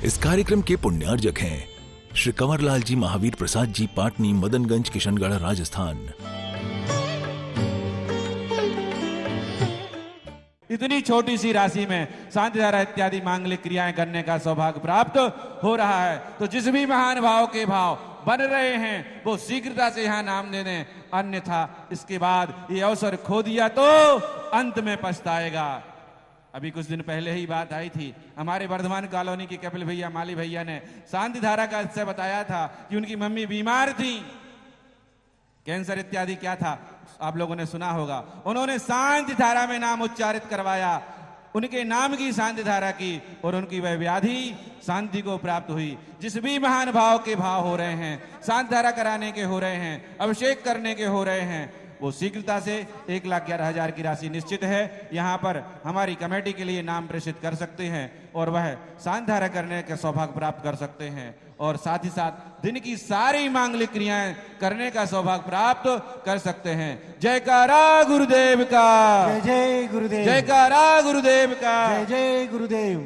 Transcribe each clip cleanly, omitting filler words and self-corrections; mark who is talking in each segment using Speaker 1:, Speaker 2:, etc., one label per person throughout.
Speaker 1: इस कार्यक्रम के पुण्यार्जक हैं श्री कंवरलाल जी महावीर प्रसाद जी, पाटनी, मदनगंज, किशनगढ़, राजस्थान।
Speaker 2: इतनी छोटी सी राशि में शांति धारा इत्यादि मांगलिक क्रियाएं करने का सौभाग्य प्राप्त हो रहा है। तो जिस भी महान भाव के भाव बन रहे हैं वो शीघ्रता से यहाँ नाम दे दें, अन्यथा इसके बाद ये अवसर खो दिया तो अंत में पछताएगा। अभी कुछ दिन पहले ही बात आई थी, हमारे वर्धमान कॉलोनी के कपिल भैया, माली भैया ने शांति धारा का इससे बताया था कि उनकी मम्मी बीमार थी, कैंसर इत्यादि क्या था आप लोगों ने सुना होगा। उन्होंने शांति धारा में नाम उच्चारित करवाया, उनके नाम की शांति धारा की, और उनकी वह व्याधि शांति को प्राप्त हुई। जिस भी महान भाव के भाव हो रहे हैं, शांति धारा कराने के हो रहे हैं, अभिषेक करने के हो रहे हैं, वो शीघ्रता से 1,11,000 की राशि निश्चित है। यहाँ पर हमारी कमेटी के लिए नाम प्रेषित कर सकते हैं और वह शांति धारा करने का सौभाग्य प्राप्त कर सकते हैं, और साथ ही साथ दिन की सारी मांगलिक क्रियाएं करने का सौभाग्य प्राप्त कर सकते हैं। जयकारा गुरुदेव का,
Speaker 3: जय जय गुरुदेव,
Speaker 2: जयकारा गुरुदेव का,
Speaker 3: जय जय गुरुदेव।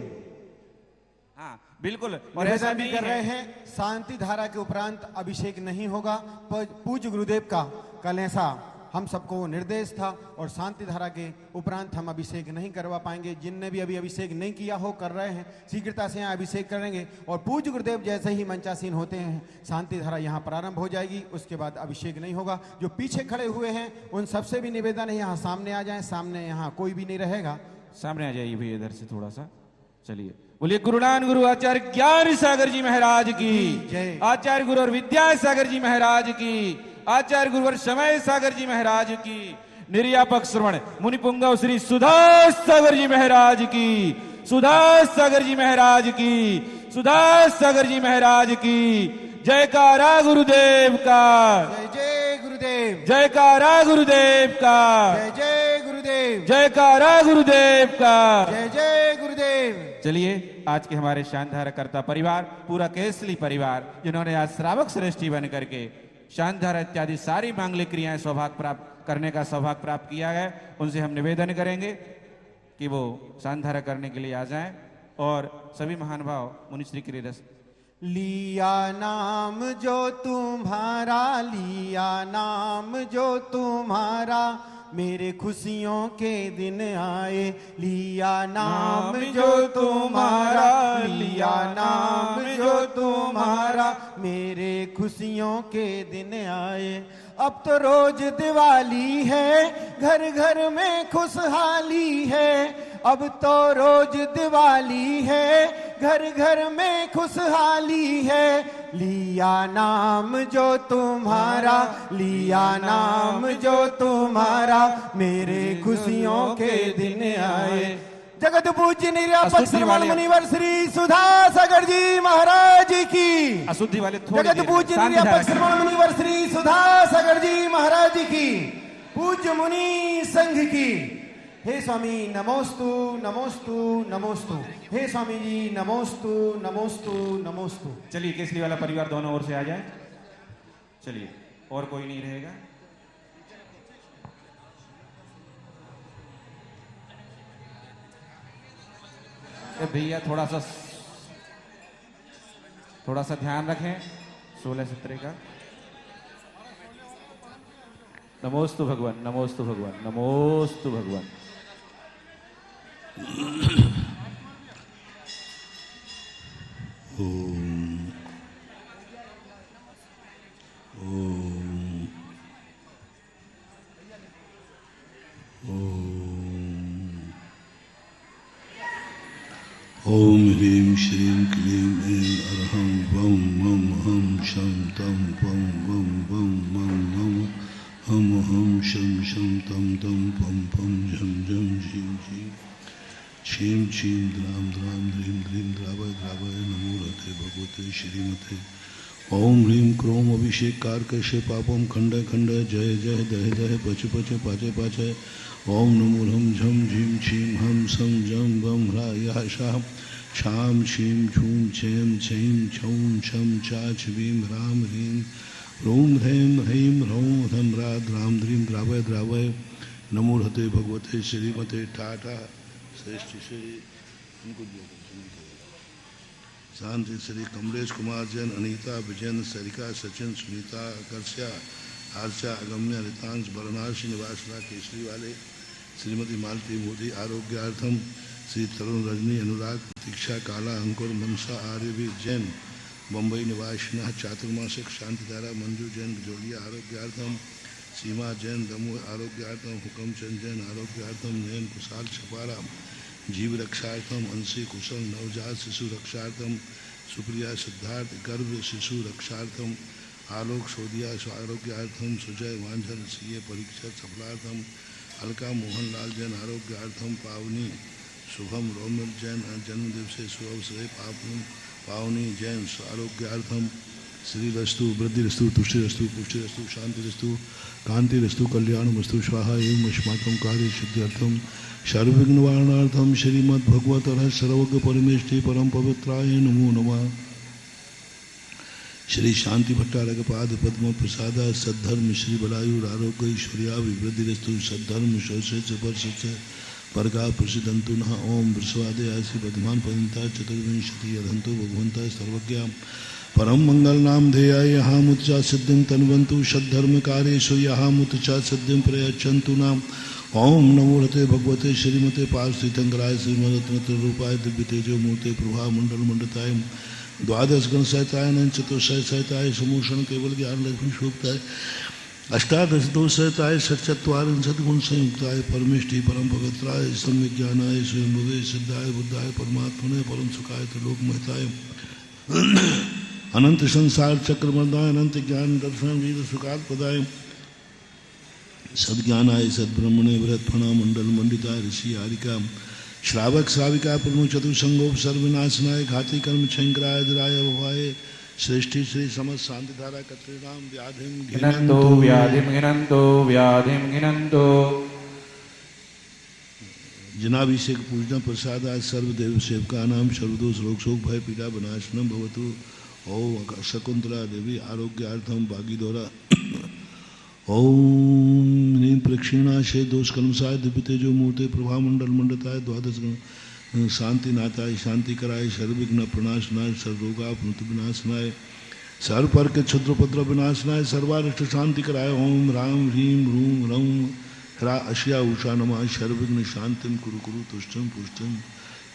Speaker 2: हाँ बिल्कुल। और
Speaker 3: ऐसा भी कर रहे हैं, शांति धारा के उपरांत अभिषेक नहीं होगा। पूज्य गुरुदेव का कल ऐसा हम सबको निर्देश था, और शांति धारा के उपरांत हम अभिषेक नहीं करवा पाएंगे। जिनने भी अभी अभिषेक नहीं किया हो, कर रहे हैं, शीघ्रता से यहाँ अभिषेक करेंगे, और पूज्य गुरुदेव जैसे ही मंचासीन होते हैं शांति धारा यहाँ प्रारंभ हो जाएगी। उसके बाद अभिषेक नहीं होगा। जो पीछे खड़े हुए हैं उन सबसे भी निवेदन है यहाँ सामने आ जाए। सामने यहाँ कोई भी नहीं रहेगा,
Speaker 2: सामने आ जाइए भैया इधर से थोड़ा सा। चलिए, बोलिए गुरुनान गुरु आचार्य ज्ञान सागर जी महाराज की
Speaker 3: जय।
Speaker 2: आचार्य गुरु और विद्या सागर जी महाराज की, आचार्य गुरुवर समय सागर जी महाराज की, निर्यापक श्रवण मुनिपुंगव श्री सुधास सागर जी महाराज की, सुधास सागर जी महाराज की, सुधास सागर जी महाराज की। जयकारा गुरुदेव का,
Speaker 3: जय जय गुरुदेव,
Speaker 2: जयकारा गुरुदेव का,
Speaker 3: जय जय गुरुदेव,
Speaker 2: जयकारा गुरुदेव का,
Speaker 3: जय जय गुरुदेव।
Speaker 2: चलिए, आज के हमारे शांति धारा कर्ता परिवार, पूरा केसली परिवार, जिन्होंने आज श्रावक श्रेष्ठी बन करके शांति धारा इत्यादि सारी मांगलिक क्रियाएं सौभाग्य प्राप्त करने का सौभाग्य प्राप्त किया है, उनसे हम निवेदन करेंगे कि वो शांति धारा करने के लिए आ जाएं। और सभी महान भाव मुनिश्री की रस।
Speaker 3: लिया नाम जो तुम्हारा, लिया नाम जो तुम्हारा, मेरे खुशियों के दिन आए। लिया नाम जो तुम्हारा, लिया नाम जो तुम्हारा, मेरे खुशियों के दिन आए। अब तो रोज दिवाली है, घर घर में खुशहाली है। अब तो रोज दिवाली है, घर घर में खुशहाली है। लिया नाम जो तुम्हारा, लिया नाम जो तुम्हारा, मेरे खुशियों के दिन आए। जगत पूज्य निर्यापक श्रवण मुनिवर श्री सुधा सागर जी महाराज की,
Speaker 2: अशुद्धि वाले
Speaker 3: जगत पूज्य निर्यापक श्रवण मुनिवर श्री सुधा सागर जी महाराज की, पूज्य मुनि संघ की। हे स्वामी नमोस्तु नमोस्तु नमोस्तु, हे स्वामी जी नमोस्तु नमोस्तु नमोस्तु।
Speaker 2: चलिए, केसरी वाला परिवार दोनों ओर से आ जाए। चलिए, और कोई नहीं रहेगा। भैया थोड़ा सा ध्यान रखें 16-17 का। नमोस्तु भगवान, नमोस्तु भगवान, नमोस्तु भगवान।
Speaker 4: ओम ओम ओम ह्रीं श्रीं क्लीं ऐं अरहं वं मं हं शं तं पं वं वं मं नमः हम हम शं तं तं पं पं झं झं झीं झीं क्षीं क्षीं द्रां द्रां ह्रीं ह्रीं द्रावय द्रावय। नमो रते भगवते श्रीमते। ओम ह्रीं क्रोम अभिषेक कारकशे पापम खंडय खंडय, जय जय दह दह पच पच पाचे पाचे। ओम नमो हम झम झीं छीं हम सं जं वं ह्रायः शां छां छीं छूं छें छीं छौं छं चा छवीं ह्रां ह्रीं ह्रूं ह्रैं ह्रीं ह्रौं ह्रं ह्रा द्रां ध्रीं द्रावय द्रावय। नमो हते भगवते श्रीमते। टाटा श्रेष्ठ श्री उनको शांति श्री कमलेश कुमार जैन, अनीता विजयन, सरिका सचिन, सुनीता आकर्षा, आर्चा अगम्य, रितांश, बरनाशी निवासना केसरी वाले, श्रीमती मालती मोदी आरोग्यार्थम, श्री तरुण रजनी, अनुराग, प्रतीक्षा, काला अंकुर, मनसा आर्यवीर जैन, बम्बई निवासिना, चातुर्मासिक शांतिधारा, मंजू जैन, जोलिया आरोग्यार्थम, सीमा जैन, दमोह आरोग्यार्थम, हुकमचंद जैन आरोग्यार्थम, नयन कुशाल छपारा जीव रक्षार्थम, अंशी कुशल नवजात शिशु रक्षार्थम, सुप्रिया सिद्धार्थ गर्भ शिशु रक्षार्थम, आलोक सोदिया आरोग्यार्थम, सुजय वांझल सीए परीक्षा सफलार्थम, अलका मोहनलाल जैन आरोग्यार्थम, पावनी शुभम रोमिल जैन जन्मदिवसे शुभ अवसरे पावनी जैन आरोग्यार्थम, श्री रस्तु वृद्धि रस्तु तुष्टि रस्तु पुष्टि रस्तु शांति रस्तु कांति रस्तु कल्याण वस्तु स्वाहा एवं अस्माकं कार्य सिद्ध्यर्थम सर्वविघ्न निवारणार्थम श्रीमद्भगवत सर्वज्ञ परमेष्टि परम पवित्राय नमो नमः। श्री शांति भट्टारक पाद पद्म प्रसाद सद्धर्म श्री बलायुर आरोग्य ऐश्वर्या विवृद्धि रस्तु सद्धर्म शोषे वर्ष परगा प्रसिद्धंतु न ओम वृषवादे आसी बधमान पदंता चतुर्विंशति अधंतो भगवंता सर्वज्ञ परम मंगल नाम ध्येया यहाँ मुत्चा सिद्धिं तन्वन्तु सद्धर्म कार्येषु यहाँ मुत्चा सिद्धिं प्रयच्छन्तु नाम ओम नमो रते भगवते श्रीमते पार्थितंकराय श्रीमदत्नत्र रूपाय दिव्य तेजो मूर्ते प्रभा मंडल मंडताय द्वादश गण सहिताय चतुर्शय सहिताय समूषण केवल ज्ञान लक्ष्मी शोभताय अष्टादश दोष सहिताय सच्चत्वारिंशत् गुण संयुक्ताय परमेष्टि परम पवित्राय सम्यक ज्ञानाय स्वयंभुवे सिद्धाय बुद्धाय परमात्मने परम सुखाय त्रिलोक महताय अनंत संसार चक्रमर्दाय अनंत ज्ञान दर्शन वीर सुखात पदाय सद्ज्ञानाय सद्ब्रह्मणे वृहत्फणा मंडल मंडिताय ऋषि हारिका श्रावक श्राविका प्रभु चतुसंगोप सर्वनाशनाय घाती कर्म शंकराय दराय भवाय श्रेष्ठी श्री समस्त शांतिधारा कत्रीनाम व्याधिम
Speaker 2: घिनंतो
Speaker 4: जनाभिषेक पूजना प्रसादाय सर्वदेव सेवका नाम सर्वदोष रोग शोक भय पीड़ा विनाशनम भवतु ओम शकुंतला देवी आरोग्यार्थम भागीदौरा ओम नीम प्रक्षिणाशय दोष कलमसाय दिव्य तेजो मूर्ते प्रभा मंडल मंडताय द्वादश शांति नाथाय शांति कराय सर्वविघ्न प्रणाशनाय सर्वरोगा विनाशनाय सर्वपर के क्षुद्रपद्र विनाशनाय सर्वारिष्ट शांति कराय ओम राम ह्रीम रूम रम ह्रा अश्या उषा नमः सर्वविघ्न शांतिम कुरु कुरु तुष्टम पुष्टम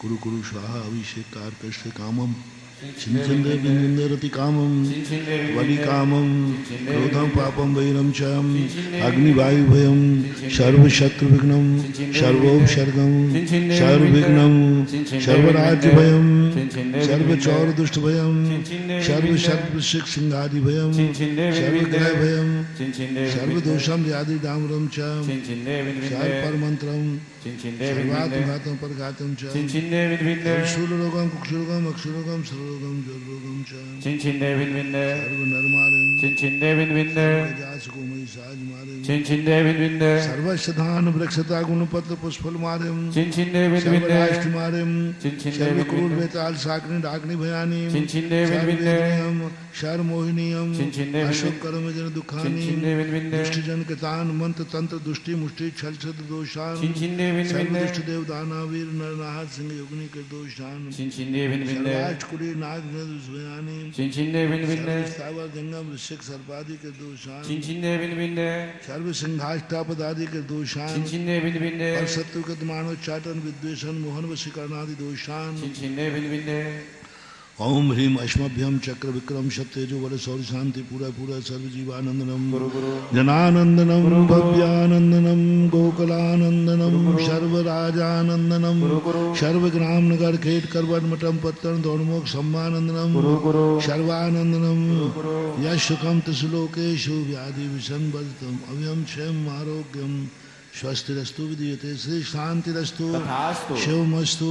Speaker 4: कुरु कुरु स्वाहा अभिषेक कारकस्य कामम चिंचन्दे बिंदरति कामम वली कामम क्रोधम पापम वैरम चम अग्निवायु भयम सर्वशत्रु विघ्नम सर्वोपसर्गम सर्वविघ्नम सर्वराज्य भयम सर्वचौर दुष्ट भयम सर्व सिंहादि भयम सर्वग्रह भयम सर्वदोषम यादि दामरम चम सर्वपरमंत्रम सर्वात्मघातम परघातम च शूलरोगम कुक्षुरोगम अक्षुरोगम सर्वरोगम जलरोगम च सर्वनरमारिम जासकोमयि साजमारिम सर्वशधान वृक्षता गुणपत्र पुष्फल मारिम सर्वराष्ट्रमारिम सर्वक्रूर बेताल साकनि डाकनि भयानिम सर्ववेदनियम शर्मोहिनियम अशोक कर्म जन दुखानि दुष्टजन कृतान मंत्र तंत्र दुष्टि मुष्टि छल छद दोषान सर्वदुष्ट देव दानावीर नरनाथ सिंह योगिनी के दोषान सर्वाष्टकुली नाग नदुष्भयानि सर्वस्थावर जंगम ऋषिक सर्पादि के दोषान सर्व सिंहाष्टापदादि के दोषान और शत्रुगत मानोच्चाटन विद्वेषण मोहन वशीकरणादि दोषान ओम ह्रीम अश्मभ्यम चक्र विक्रम सत्यजो बल सौर शांति पूरा पूरा सर्व जीवानंदनम जनानंदनम भव्यानंदनम गोकुलानंदनम सर्वराजानंदनम सर्वग्राम नगर खेत करवट मठम पत्तन दौड़मोक सम्मानंदनम सर्वानंदनम यश सुखम त्रिशलोकेशु व्याधि विषम बलतम अव्यम क्षेम आरोग्यम स्वस्तिरस्तु विदीयते श्री शांतिरस्तु शिवमस्तु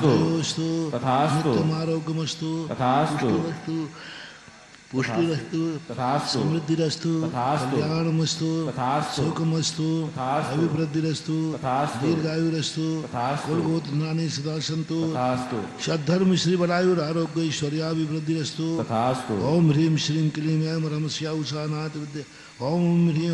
Speaker 4: जयोस्तु नित्यमारोग्यमस्तु पुष्टिरस्तु पुष्टिरस्तु समृद्धिरस्तु कल्याणमस्तु सुखमस्तु अभिवृद्धिरस्तु दीर्घायुरस्तु कुलगोत्रनानि सदा सन्तु सद्धर्म श्री बलायुर आरोग्य ऐश्वर्या विवृद्धिरस्तु ओम ह्रीं श्रीं क्लीं ऐं रमस्या उषानाथ विद्या ओम ह्रीं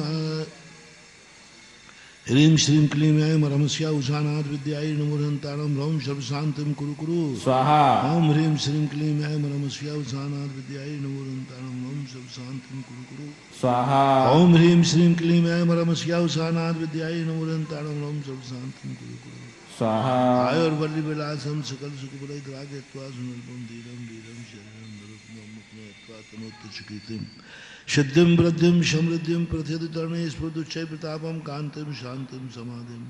Speaker 4: ह्रीं श्रीं क्लीं ऐं रमस्या उषानाथ विद्यायै नमोहन्तारं रौं सर्वशान्तिं कुरु कुरु
Speaker 2: स्वाहा।
Speaker 4: ओम ह्रीं श्रीं क्लीं ऐं रमस्या उषानाथ विद्यायै नमोहन्तारं रौं सर्वशान्तिं कुरु कुरु
Speaker 2: स्वाहा।
Speaker 4: ओम ह्रीं श्रीं क्लीं ऐं रमस्या उषानाथ विद्यायै नमोहन्तारं रौं सर्वशान्तिं कुरु कुरु
Speaker 2: स्वाहा।
Speaker 4: आयुर्वल्ली विलासम सकल सुखप्रदायित्वा सुनल्पं धीरं धीरं शरणं नरोत्तममुक्त्वा तनोत्तचकीर्तिं सिद्धिं वृद्धिं समृद्धिं प्रथित तरुणे स्फुर्दुच्चै प्रतापं कान्तिं शान्तिं समाधिं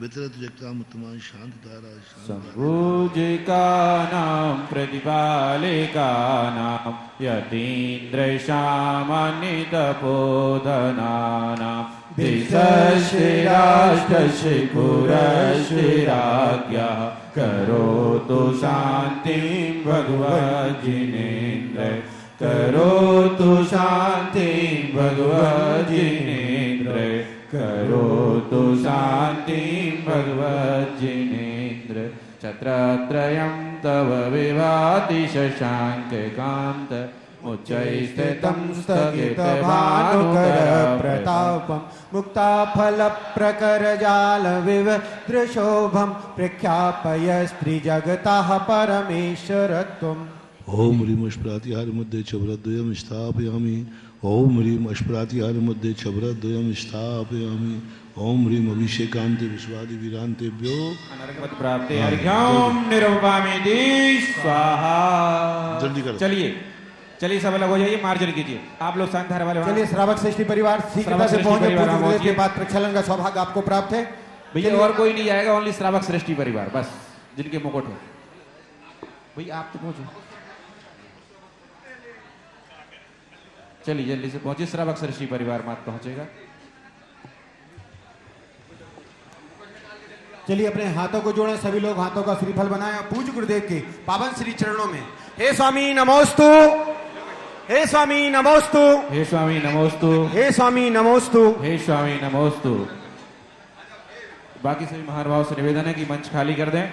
Speaker 4: वितरत जगतामुत्तमां शान्तिधारा
Speaker 2: सम्पूजिकानां प्रतिपालिकानां यतीन्द्रैषामनितपोधनानां दिशश्रीराष्टशिखुरश्रीराज्ञः करोतु शान्तिं भगवज्जिनेन्द्र करोतु शान्तिं भगवज्जिनेन्द्र करोतु शान्तिं भगवज्जिनेन्द्र छत्रत्रयं तव विभाति शशाङ्ककान्त उच्चैस्थितं स्थगितभानुकर
Speaker 3: प्रतापं मुक्ताफलप्रकरजालविवदृशोभं प्रख्यापय स्त्रीजगतः परमेश्वरत्वम्
Speaker 4: ओम ह्रीं अष्प्रातिहार मध्ये छब्रद्वयं स्थापयामि ओम ह्रीं अष्प्रातिहार मध्ये छब्रद्वयं स्थापयामि ओम ह्रीं अभिषेकान्ते विश्वादि वीरान्तेभ्यो
Speaker 2: अनर्गमत प्राप्ते अर्घ्यं निरूपयामि स्वाहा।
Speaker 4: जल्दी करो।
Speaker 2: चलिए चलिए सब लोग हो जाइए, मार्जन कीजिए। आप लोग शांतिधारा वाले
Speaker 3: चलिए श्रावक श्रेष्ठी परिवार शीघ्रता से पहुंचे। पूज्य गुरुदेव के बाद प्रक्षालन का सौभाग्य आपको प्राप्त है।
Speaker 2: भैया और कोई नहीं जाएगा, ओनली श्रावक श्रेष्ठी परिवार बस, जिनके मुकुट हो। भैया आप तो पहुंचो, चलिए जल्दी से पहुंचिए। श्रावक श्रेष्ठी परिवार मात्र पहुंचेगा।
Speaker 3: चलिए अपने हाथों को जोड़ें, सभी लोग हाथों का श्रीफल बनाएं और पूज्य गुरुदेव के पावन श्री चरणों में हे स्वामी नमोस्तु, हे स्वामी नमोस्तु,
Speaker 2: हे स्वामी नमोस्तु,
Speaker 3: हे स्वामी नमोस्तु,
Speaker 2: हे स्वामी नमोस्तु। बाकी सभी महानुभाव से निवेदन है कि मंच खाली कर दें।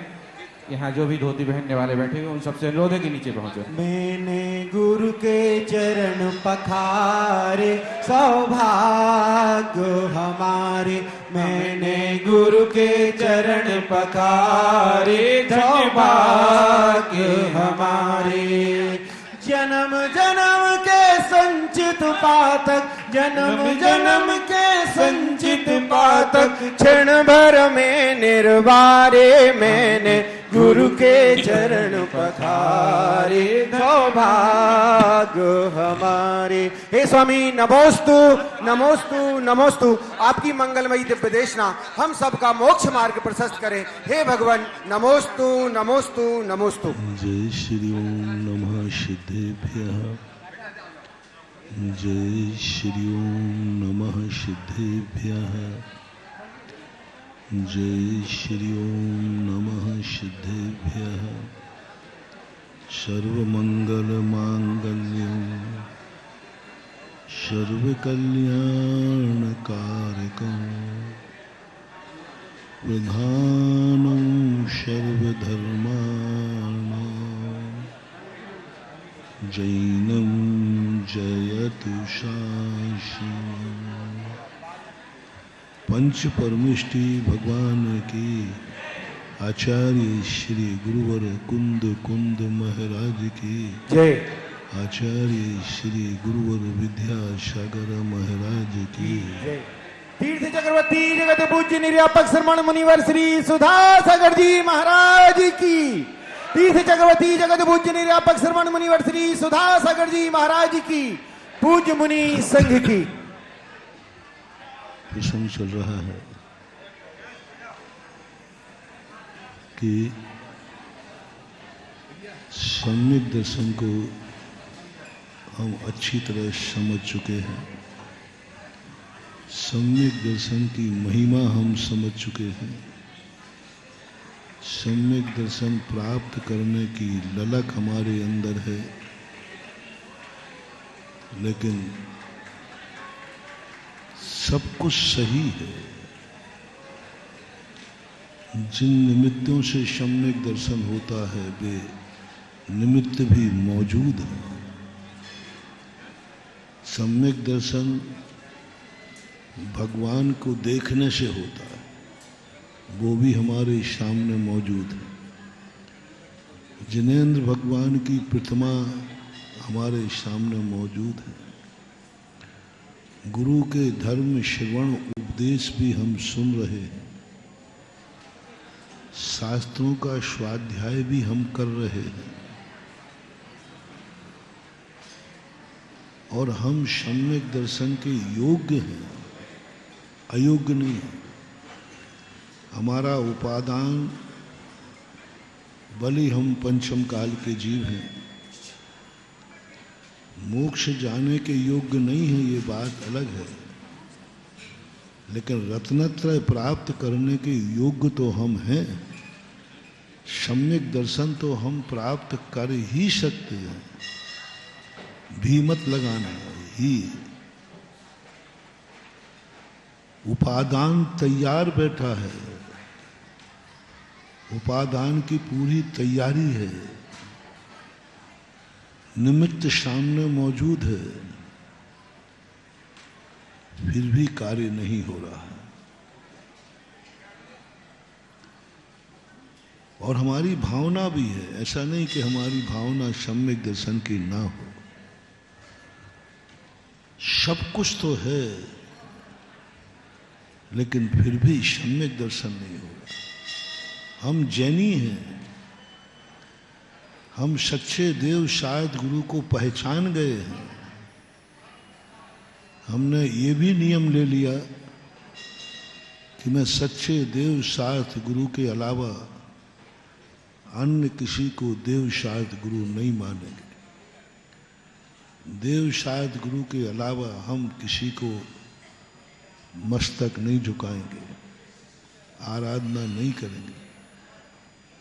Speaker 2: यहाँ जो भी धोती पहनने वाले बैठे हुए उन सबसे अनुरोध है कि नीचे पहुंचे।
Speaker 3: मैंने गुरु के चरण पखारे सौभाग्य हमारे, मैंने गुरु के चरण पखारे सौभाग्य हमारे। जन्म जन्म के संचित पातक, जन्म जन्म के संचित पातक, क्षण भर में निर्वारे मैंने गुरु के चरण पखारे सौभाग्य हमारे। हे स्वामी नमोस्तु नमोस्तु नमोस्तु। आपकी मंगलमयी दिव्य देशना हम सबका मोक्ष मार्ग प्रशस्त करें। हे भगवान नमोस्तु नमोस्तु नमोस्तु।
Speaker 4: जय श्री ओम नमः सिद्धेभ्यः, जय श्री ओम नमः सिद्धेभ्यः, जय श्री ओम नमः सिद्धेभ्यः। सर्वमंगलमांगल्यं सर्वकल्याणकारकं प्रधानं सर्वधर्माणां जैनं जयतु शान्तिः। पंच परमेष्टि भगवान की आचार्य श्री गुरुवर कुंद कुंद महाराज की
Speaker 3: जय।
Speaker 4: आचार्य श्री गुरुवर विद्यासागर महाराज की
Speaker 3: जय। तीर्थ चक्रवर्ती जगत पूज्य निर्यापक श्रमण मुनिवर श्री सुधासागर जी महाराज की। तीर्थ चक्रवर्ती जगत पूज्य निर्यापक श्रमण मुनिवर श्री सुधासागर जी महाराज की। पूज्य मुनि संघ की।
Speaker 4: प्रसंग चल रहा है कि सम्यक दर्शन को हम अच्छी तरह समझ चुके हैं, सम्यक दर्शन की महिमा हम समझ चुके हैं, सम्यक दर्शन प्राप्त करने की ललक हमारे अंदर है। लेकिन सब कुछ सही है। जिन निमित्तों से सम्यक दर्शन होता है वे निमित्त भी मौजूद हैं। सम्यक दर्शन भगवान को देखने से होता है, वो भी हमारे सामने मौजूद है। जिनेंद्र भगवान की प्रतिमा हमारे सामने मौजूद है। गुरु के धर्म श्रवण उपदेश भी हम सुन रहे हैं, शास्त्रों का स्वाध्याय भी हम कर रहे हैं, और हम सम्यक दर्शन के योग्य हैं, अयोग्य नहीं है। हमारा उपादान भले हम पंचम काल के जीव हैं, मोक्ष जाने के योग्य नहीं है, ये बात अलग है, लेकिन रत्नत्रय प्राप्त करने के योग्य तो हम हैं। सम्यक दर्शन तो हम प्राप्त कर ही सकते हैं, भी मत लगाना ही। उपादान तैयार बैठा है, उपादान की पूरी तैयारी है, निमित्त सामने मौजूद है, फिर भी कार्य नहीं हो रहा है। और हमारी भावना भी है, ऐसा नहीं कि हमारी भावना सम्यक दर्शन की ना हो, सब कुछ तो है, लेकिन फिर भी सम्यक दर्शन नहीं हो रहा। हम जैनी हैं, हम सच्चे देव शायद गुरु को पहचान गए हैं। हमने ये भी नियम ले लिया कि मैं सच्चे देव साथ गुरु के अलावा अन्य किसी को देव शायद गुरु नहीं मानेंगे। देव शायद गुरु के अलावा हम किसी को मस्तक नहीं झुकाएंगे, आराधना नहीं करेंगे।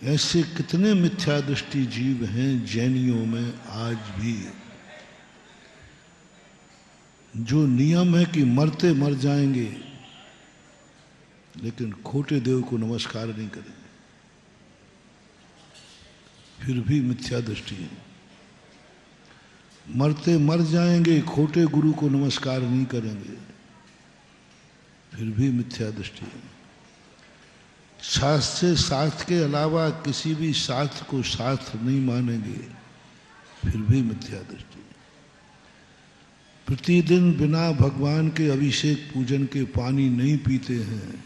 Speaker 4: ऐसे कितने मिथ्या दृष्टि जीव हैं जैनियों में आज भी, जो नियम है कि मरते मर जाएंगे, लेकिन खोटे देव को नमस्कार नहीं करेंगे, फिर भी मिथ्या दृष्टि है। मरते मर जाएंगे, खोटे गुरु को नमस्कार नहीं करेंगे, फिर भी मिथ्या दृष्टि है। शास्त्र के अलावा किसी भी शास्त्र को शास्त्र नहीं मानेंगे, फिर भी मिथ्या दृष्टि। प्रतिदिन बिना भगवान के अभिषेक पूजन के पानी नहीं पीते हैं,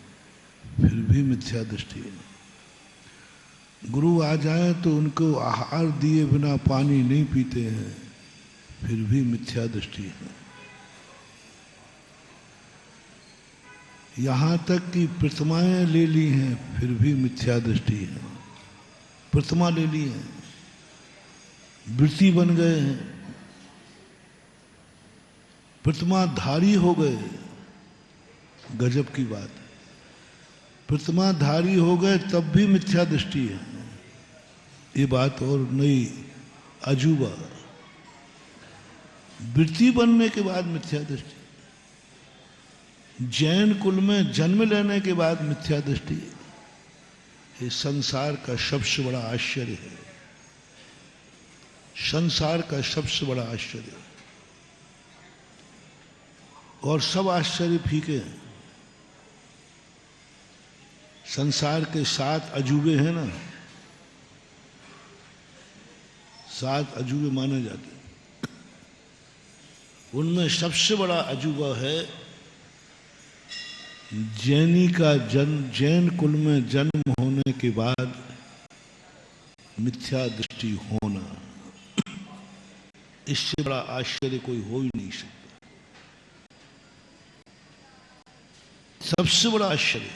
Speaker 4: फिर भी मिथ्या दृष्टि है। गुरु आ जाए तो उनको आहार दिए बिना पानी नहीं पीते हैं, फिर भी मिथ्या दृष्टि है। यहाँ तक कि प्रतिमाएं ले ली हैं, फिर भी मिथ्या दृष्टि है। प्रतिमा ले ली है, वृत्ति बन गए हैं, प्रतिमाधारी हो गए, गजब की बात। प्रतिमाधारी हो गए तब भी मिथ्या दृष्टि है, ये बात और नई अजूबा। वृत्ति बनने के बाद मिथ्या दृष्टि, जैन कुल में जन्म लेने के बाद मिथ्या दृष्टि, ये संसार का सबसे बड़ा आश्चर्य है। संसार का सबसे बड़ा आश्चर्य, और सब आश्चर्य फीके हैं। संसार के 7 अजूबे हैं ना, 7 अजूबे माने जाते हैं। उनमें सबसे बड़ा अजूबा है जैनी का जन्म, जैन कुल में जन्म होने के बाद मिथ्या दृष्टि होना। इससे बड़ा आश्चर्य कोई हो ही नहीं सकता। सबसे बड़ा आश्चर्य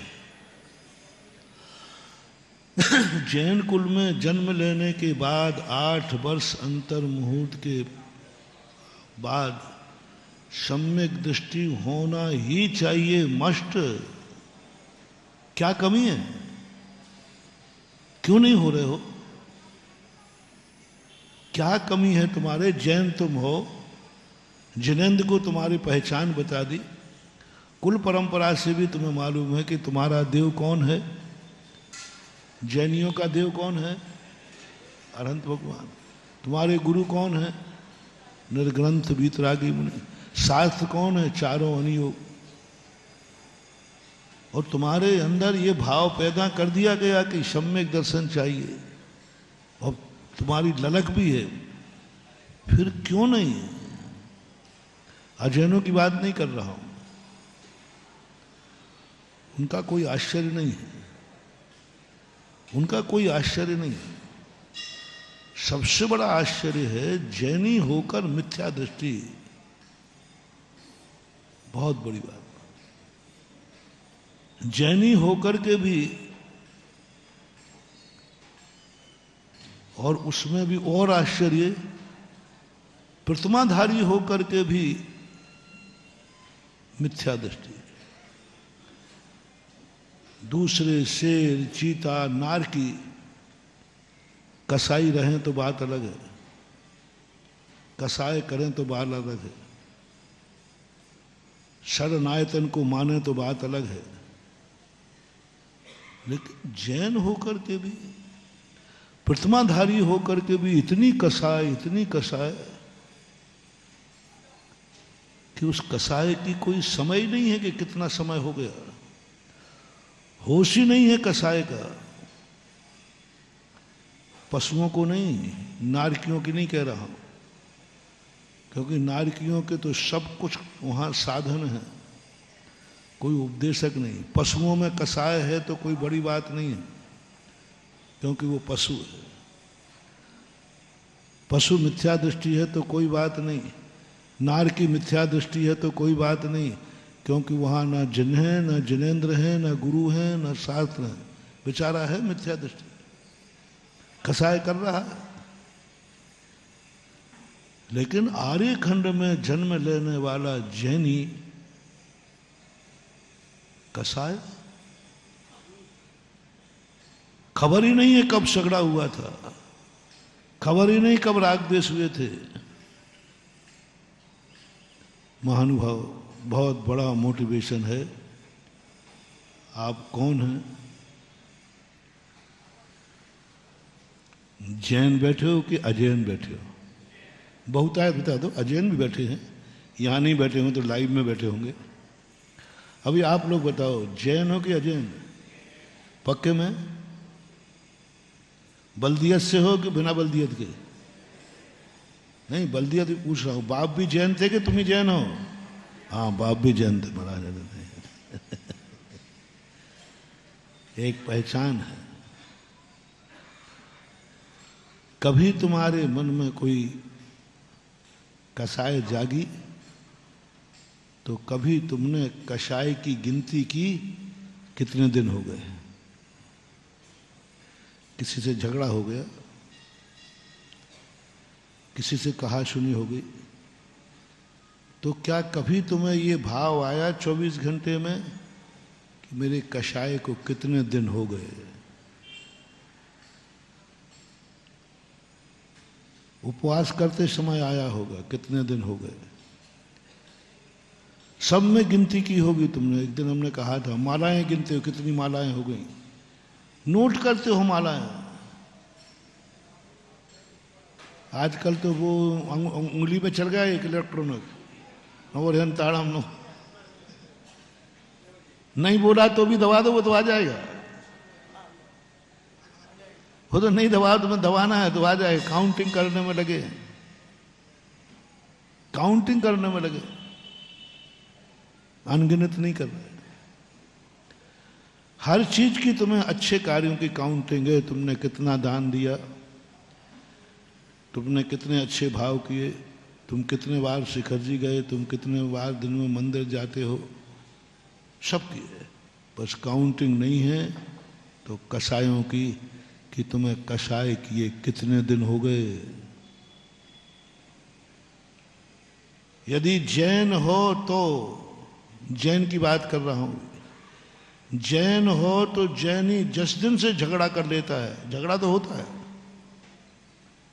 Speaker 4: जैन कुल में जन्म लेने के बाद 8 वर्ष अंतर मुहूर्त के बाद सम्यक दृष्टि होना ही चाहिए, मस्ट। क्या कमी है? क्यों नहीं हो रहे हो? क्या कमी है तुम्हारे? जैन तुम हो, जिनेंद्र को तुम्हारी पहचान बता दी, कुल परंपरा से भी तुम्हें मालूम है कि तुम्हारा देव कौन है। जैनियों का देव कौन है? अनंत भगवान। तुम्हारे गुरु कौन है? निर्ग्रंथ वीतरागी मुनि। शास्त्र कौन है? चारों अनियोग। और तुम्हारे अंदर ये भाव पैदा कर दिया गया कि सम्यक दर्शन चाहिए और तुम्हारी ललक भी है, फिर क्यों नहीं? अजैनों की बात नहीं कर रहा हूं, उनका कोई आश्चर्य नहीं है, उनका कोई आश्चर्य नहीं है। सबसे बड़ा आश्चर्य है जैनी होकर मिथ्या दृष्टि, बहुत बड़ी बात। जैनी होकर के भी, और उसमें भी और आश्चर्य, प्रतिमाधारी होकर के भी मिथ्या दृष्टि। दूसरे शेर, चीता, नारकी, कसाई रहें तो बात अलग है, कसाई करें तो बात अलग है, शरणायतन को माने तो बात अलग है। लेकिन जैन होकर के भी, प्रतिमाधारी होकर के भी इतनी कसाय कि उस कसाय की कोई समय ही नहीं है कि कितना समय हो गया, होश ही नहीं है कसाय का। पशुओं को नहीं, नारकियों की नहीं कह रहा हूं, क्योंकि नारकियों के तो सब कुछ वहां साधन है, कोई उपदेशक नहीं। पशुओं में कसाय है तो कोई बड़ी बात नहीं है, क्योंकि वो पशु है। पशु मिथ्या दृष्टि है तो कोई बात नहीं, नार की मिथ्या दृष्टि है तो कोई बात नहीं, क्योंकि वहां ना जिन है, ना जिनेन्द्र है, ना गुरु है, ना शास्त्र है, बेचारा है मिथ्या दृष्टि, कसाय कर रहा है। लेकिन आर्यखंड में जन्म लेने वाला जैनी कसाय, खबर ही नहीं है कब झगड़ा हुआ था, खबर ही नहीं कब राग द्वेष हुए थे। महानुभाव, बहुत बड़ा मोटिवेशन है। आप कौन हैं? जैन बैठे हो कि अजैन बैठे हो? बहुत आए बता दो, अजैन भी बैठे हैं, यहां नहीं बैठे होंगे तो लाइव में बैठे होंगे। अभी आप लोग बताओ, जैन हो कि अजैन? पक्के में? बल्दियत से हो कि बिना बल्दियत के? नहीं, बल्दियत पूछ रहा हूं। बाप भी जैन थे कि तुम ही जैन हो? हाँ, बाप भी जैन थे, बड़ा जैन थे। एक पहचान है। कभी तुम्हारे मन में कोई कसाय जागी तो कभी तुमने कसाय की गिनती की कितने दिन हो गए? किसी से झगड़ा हो गया, किसी से कहा सुनी हो गई, तो क्या कभी तुम्हें ये भाव आया 24 घंटे में कि मेरे कसाय को कितने दिन हो गए? उपवास करते समय आया होगा, कितने दिन हो गए? सब में गिनती की होगी तुमने। एक दिन हमने कहा था, मालाएं गिनते हो, कितनी मालाएं हो गई, नोट करते हो मालाएं। आजकल तो वो उंगली में चल गया एक इलेक्ट्रॉनिक, और ताड़म नहीं बोला तो भी दबा दो, वो तो आ जाएगा। वो तो नहीं दबा, तुम्हें दबाना है तो आ जाएगा। काउंटिंग करने में लगे, काउंटिंग करने में लगे, अनगिनत नहीं कर रहे। हर चीज की तुम्हें अच्छे कार्यों की काउंटिंग है। तुमने कितना दान दिया, तुमने कितने अच्छे भाव किए, तुम कितने बार शिखर जी गए, तुम कितने बार दिन में मंदिर जाते हो, सब की है। बस काउंटिंग नहीं है तो कसायों की, कि तुम्हें कसाय किए कितने दिन हो गए। यदि जैन हो तो, जैन की बात कर रहा हूं, जैन हो तो जैनी 10 दिन से झगड़ा कर लेता है। झगड़ा तो होता है,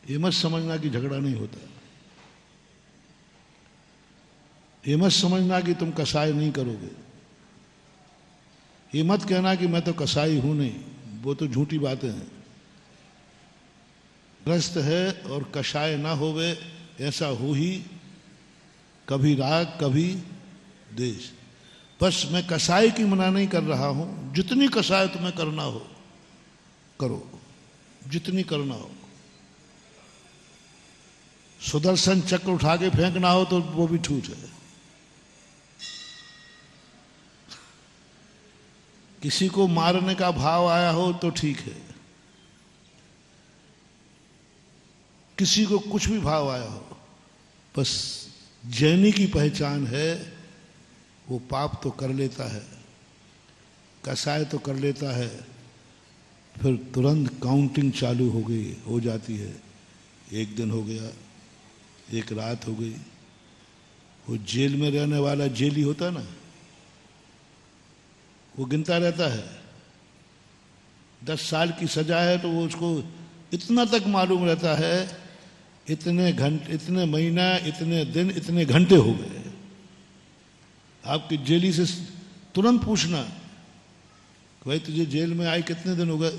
Speaker 4: ये मत समझना कि झगड़ा नहीं होता, ये मत समझना कि तुम कसाय नहीं करोगे, ये मत कहना कि मैं तो कसाई हूं नहीं, वो तो झूठी बातें हैं। ग्रस्त है और कसाय ना होवे ऐसा हो ही, कभी राग कभी देश। बस मैं कसाई की मना नहीं कर रहा हूं, जितनी कसाय तुम्हें करना हो करो, जितनी करना हो। सुदर्शन चक्र उठा के फेंकना हो तो वो भी छूट है। किसी को मारने का भाव आया हो तो ठीक है, किसी को कुछ भी भाव आया हो, बस जैनी की पहचान है वो पाप तो कर लेता है, कसाय तो कर लेता है, फिर तुरंत काउंटिंग चालू हो गई, हो जाती है। एक दिन हो गया, एक रात हो गई। वो जेल में रहने वाला जेली होता ना, वो गिनता रहता है। 10 साल की सजा है तो वो उसको इतना तक मालूम रहता है, इतने घंटे, इतने महीना, इतने दिन, इतने घंटे हो गए। आपके जेली से तुरंत पूछना भाई तुझे जेल में आए कितने दिन हो गए,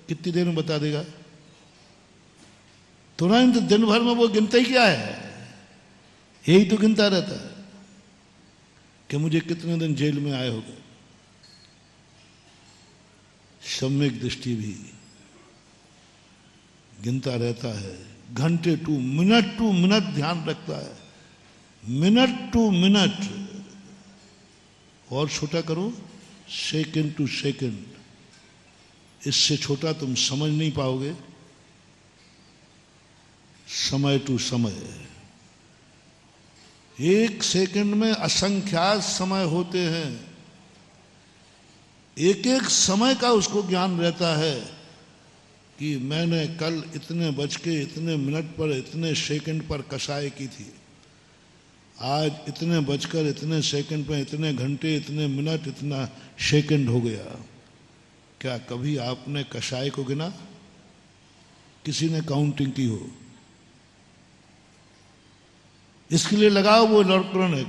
Speaker 4: कितनी देर में बता देगा। तुरंत दिन भर में वो गिनता ही क्या है, यही तो गिनता रहता है कि मुझे कितने दिन जेल में आए हो गए। सम्यक दृष्टि भी गिनता रहता है, घंटे टू मिनट ध्यान रखता है, मिनट टू मिनट। और छोटा करो, सेकंड टू सेकंड। इससे छोटा तुम समझ नहीं पाओगे। समय टू समय, एक सेकंड में असंख्यात समय होते हैं। एक एक समय का उसको ज्ञान रहता है कि मैंने कल इतने बज के इतने मिनट पर इतने सेकंड पर कसाई की थी, आज इतने बजकर इतने सेकंड पर इतने घंटे, इतने मिनट, इतना सेकंड हो गया। क्या कभी आपने कसाई को गिना? किसी ने काउंटिंग की हो? इसके लिए लगाओ वो इलेक्ट्रॉनिक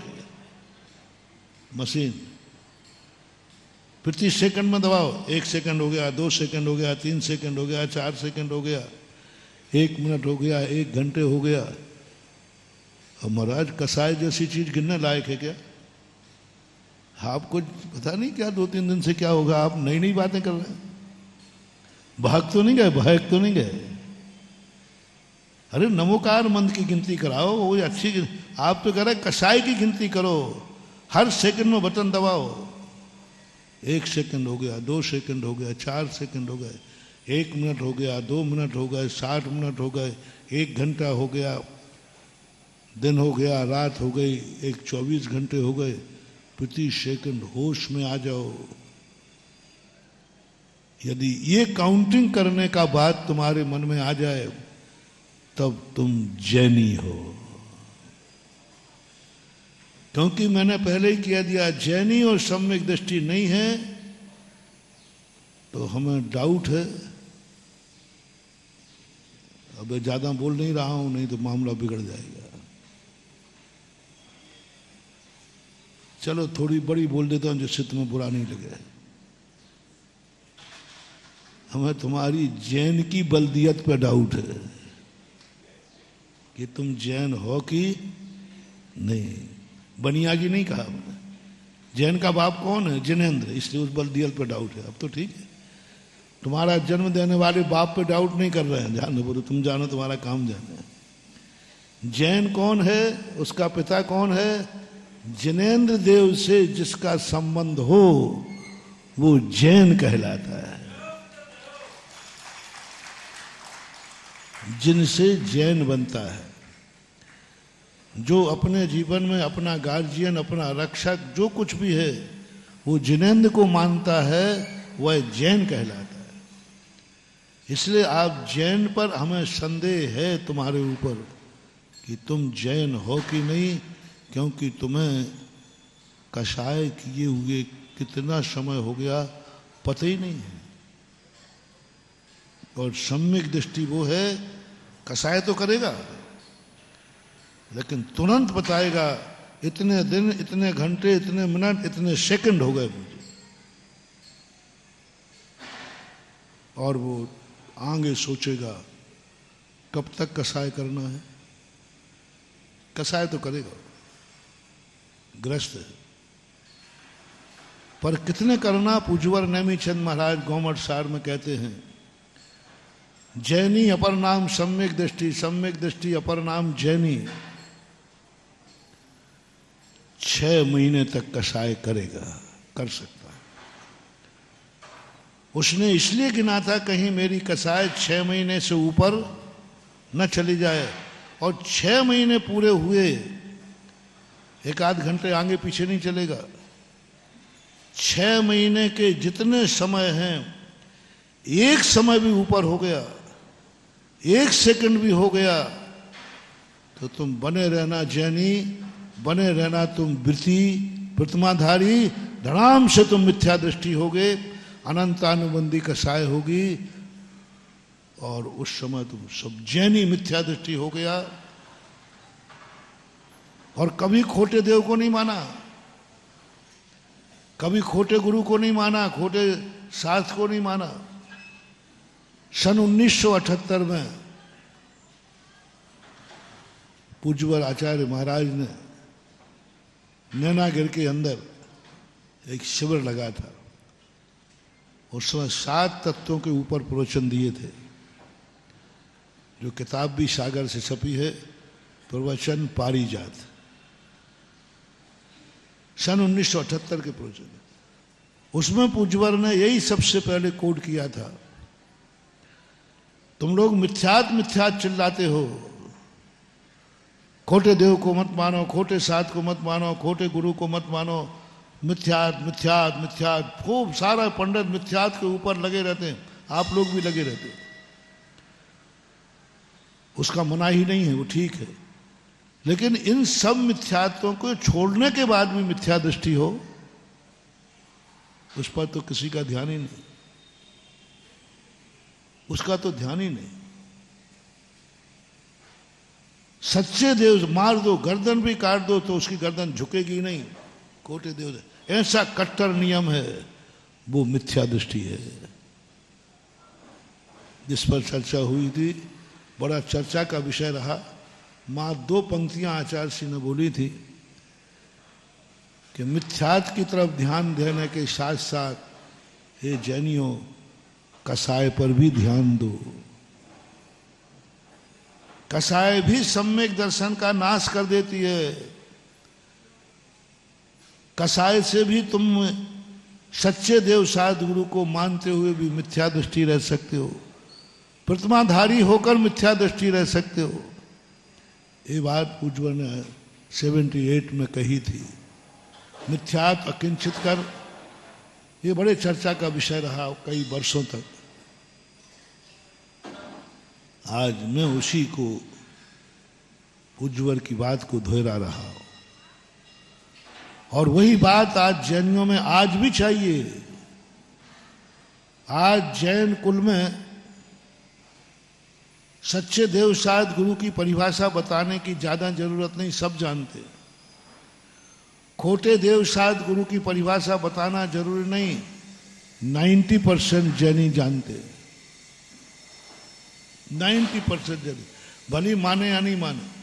Speaker 4: मशीन, प्रति सेकंड में दबाओ। 1 सेकंड हो गया, 2 सेकंड हो गया, 3 सेकंड हो गया, 4 सेकंड हो गया, 1 मिनट हो गया, 1 घंटे हो गया। अब महाराज कसाई जैसी चीज गिनने लायक है क्या? आपको पता नहीं क्या 2-3 दिन से क्या होगा, आप नई नई बातें कर रहे हैं। भाग तो नहीं गए, भाग तो नहीं गए। अरे नमोकार मंद की गिनती कराओ, वो अच्छी। आप तो कह रहे कसाई की गिनती करो, हर सेकंड में बटन दबाओ। 1 सेकंड हो गया, 2 सेकंड हो गया, 4 सेकंड हो गए, 1 मिनट हो गया, 2 मिनट हो गए, 60 मिनट हो गए, 1 घंटा हो गया, दिन हो गया, रात हो गई, 24 घंटे हो गए। प्रति सेकंड होश में आ जाओ। यदि ये काउंटिंग करने का बात तुम्हारे मन में आ जाए तब तुम जैनी हो। क्योंकि मैंने पहले ही कह दिया, जैनी और सम्यक दृष्टि नहीं है तो हमें डाउट है। अब ज्यादा बोल नहीं रहा हूं, नहीं तो मामला बिगड़ जाएगा। चलो थोड़ी बड़ी बोल देता हूं जिससे तुम्हें बुरा नहीं लगे। हमें तुम्हारी जैन की बल्दियत पे डाउट है कि तुम जैन हो कि नहीं। बनियागी नहीं कहा मैंने। जैन का बाप कौन है? जिनेंद्र, इसलिए उस बल्दियत पे डाउट है। अब तो ठीक है, तुम्हारा जन्म देने वाले बाप पे डाउट नहीं कर रहे हैं। ध्यान दो, तुम जानो, तुम्हारा काम जाने। जैन कौन है? उसका पिता कौन है? जिनेंद्र देव से जिसका संबंध हो वो जैन कहलाता है। जिनसे जैन बनता है, जो अपने जीवन में अपना गार्जियन, अपना रक्षक, जो कुछ भी है वो जिनेंद्र को मानता है, वह जैन कहलाता है। इसलिए आप जैन पर, हमें संदेह है तुम्हारे ऊपर कि तुम जैन हो कि नहीं, क्योंकि तुम्हें कषाय किए हुए कितना समय हो गया पता ही नहीं है। और सम्यक दृष्टि वो है, कषाय तो करेगा लेकिन तुरंत बताएगा इतने दिन, इतने घंटे, इतने मिनट, इतने सेकंड हो गए मुझे। और वो आगे सोचेगा कब तक कषाय करना है। कषाय तो करेगा, ग्रस्त है। पर कितने करना पूजवर नेमीचंद महाराज गोमठ सार में कहते हैं, जैनी अपर नाम सम्यक दृष्टि अपर नाम जैनी। 6 महीने तक कसाय करेगा, कर सकता है। उसने इसलिए गिना था कहीं मेरी कसाय 6 महीने से ऊपर न चली जाए, और 6 महीने पूरे हुए, 1-8 घंटे आगे पीछे नहीं चलेगा। 6 महीने के जितने समय हैं, एक समय भी ऊपर हो गया, 1 सेकंड भी हो गया, तो तुम बने रहना जैनी, बने रहना तुम वृत्ति प्रतिमाधारी, धड़ाम से तुम मिथ्या दृष्टि होगे, अनंतानुबंधी कसाय होगी, और उस समय तुम सब जैनी मिथ्या दृष्टि हो गया। और कभी खोटे देव को नहीं माना, कभी खोटे गुरु को नहीं माना, खोटे शास्त्र को नहीं माना। सन 1978 में पूज्यवर आचार्य महाराज ने नैनागिर के अंदर एक शिविर लगा था। उस समय 7 तत्वों के ऊपर प्रवचन दिए थे, जो किताब भी सागर से छपी है, प्रवचन पारिजात, सन 1978 के प्रवचन। उसमें पूज्यवर ने यही सबसे पहले कोड किया था, तुम लोग मिथ्यात चिल्लाते हो, खोटे देव को मत मानो, खोटे साध को मत मानो, खोटे गुरु को मत मानो, मिथ्यात, खूब सारा पंडित मिथ्यात के ऊपर लगे रहते हैं, आप लोग भी लगे रहते हो। उसका मना ही नहीं है, वो ठीक है, लेकिन इन सब मिथ्यात्वों को छोड़ने के बाद भी मिथ्या दृष्टि हो, उस पर तो किसी का ध्यान ही नहीं, उसका तो ध्यान ही नहीं। सच्चे देव मार दो, गर्दन भी काट दो तो उसकी गर्दन झुकेगी नहीं, खोटे देव ऐसा कट्टर नियम है, वो मिथ्या दृष्टि है, जिस पर चर्चा हुई थी। बड़ा चर्चा का विषय रहा। मां 2 पंक्तियां आचार्य श्री ने बोली थी कि मिथ्यात की तरफ ध्यान देने के साथ साथ हे जैनियों, कसाय पर भी ध्यान दो। कसाय भी सम्यक दर्शन का नाश कर देती है। कसाय से भी तुम सच्चे देव साध गुरु को मानते हुए भी मिथ्या दृष्टि रह सकते हो, प्रतिमाधारी होकर मिथ्या दृष्टि रह सकते हो। ये बात पूज्यवर ने 78 में कही थी। मिथ्यात अकिंचित कर, ये बड़े चर्चा का विषय रहा कई वर्षों तक। आज मैं उसी को, पूज्यवर की बात को दोहरा रहा हूं, और वही बात आज जैनियों में आज भी चाहिए। आज जैन कुल में सच्चे देव साध गुरु की परिभाषा बताने की ज्यादा जरूरत नहीं, सब जानते। खोटे देव साध गुरु की परिभाषा बताना जरूरी नहीं, 90% जैनी जानते। 90% जैनी, भली माने या नहीं माने।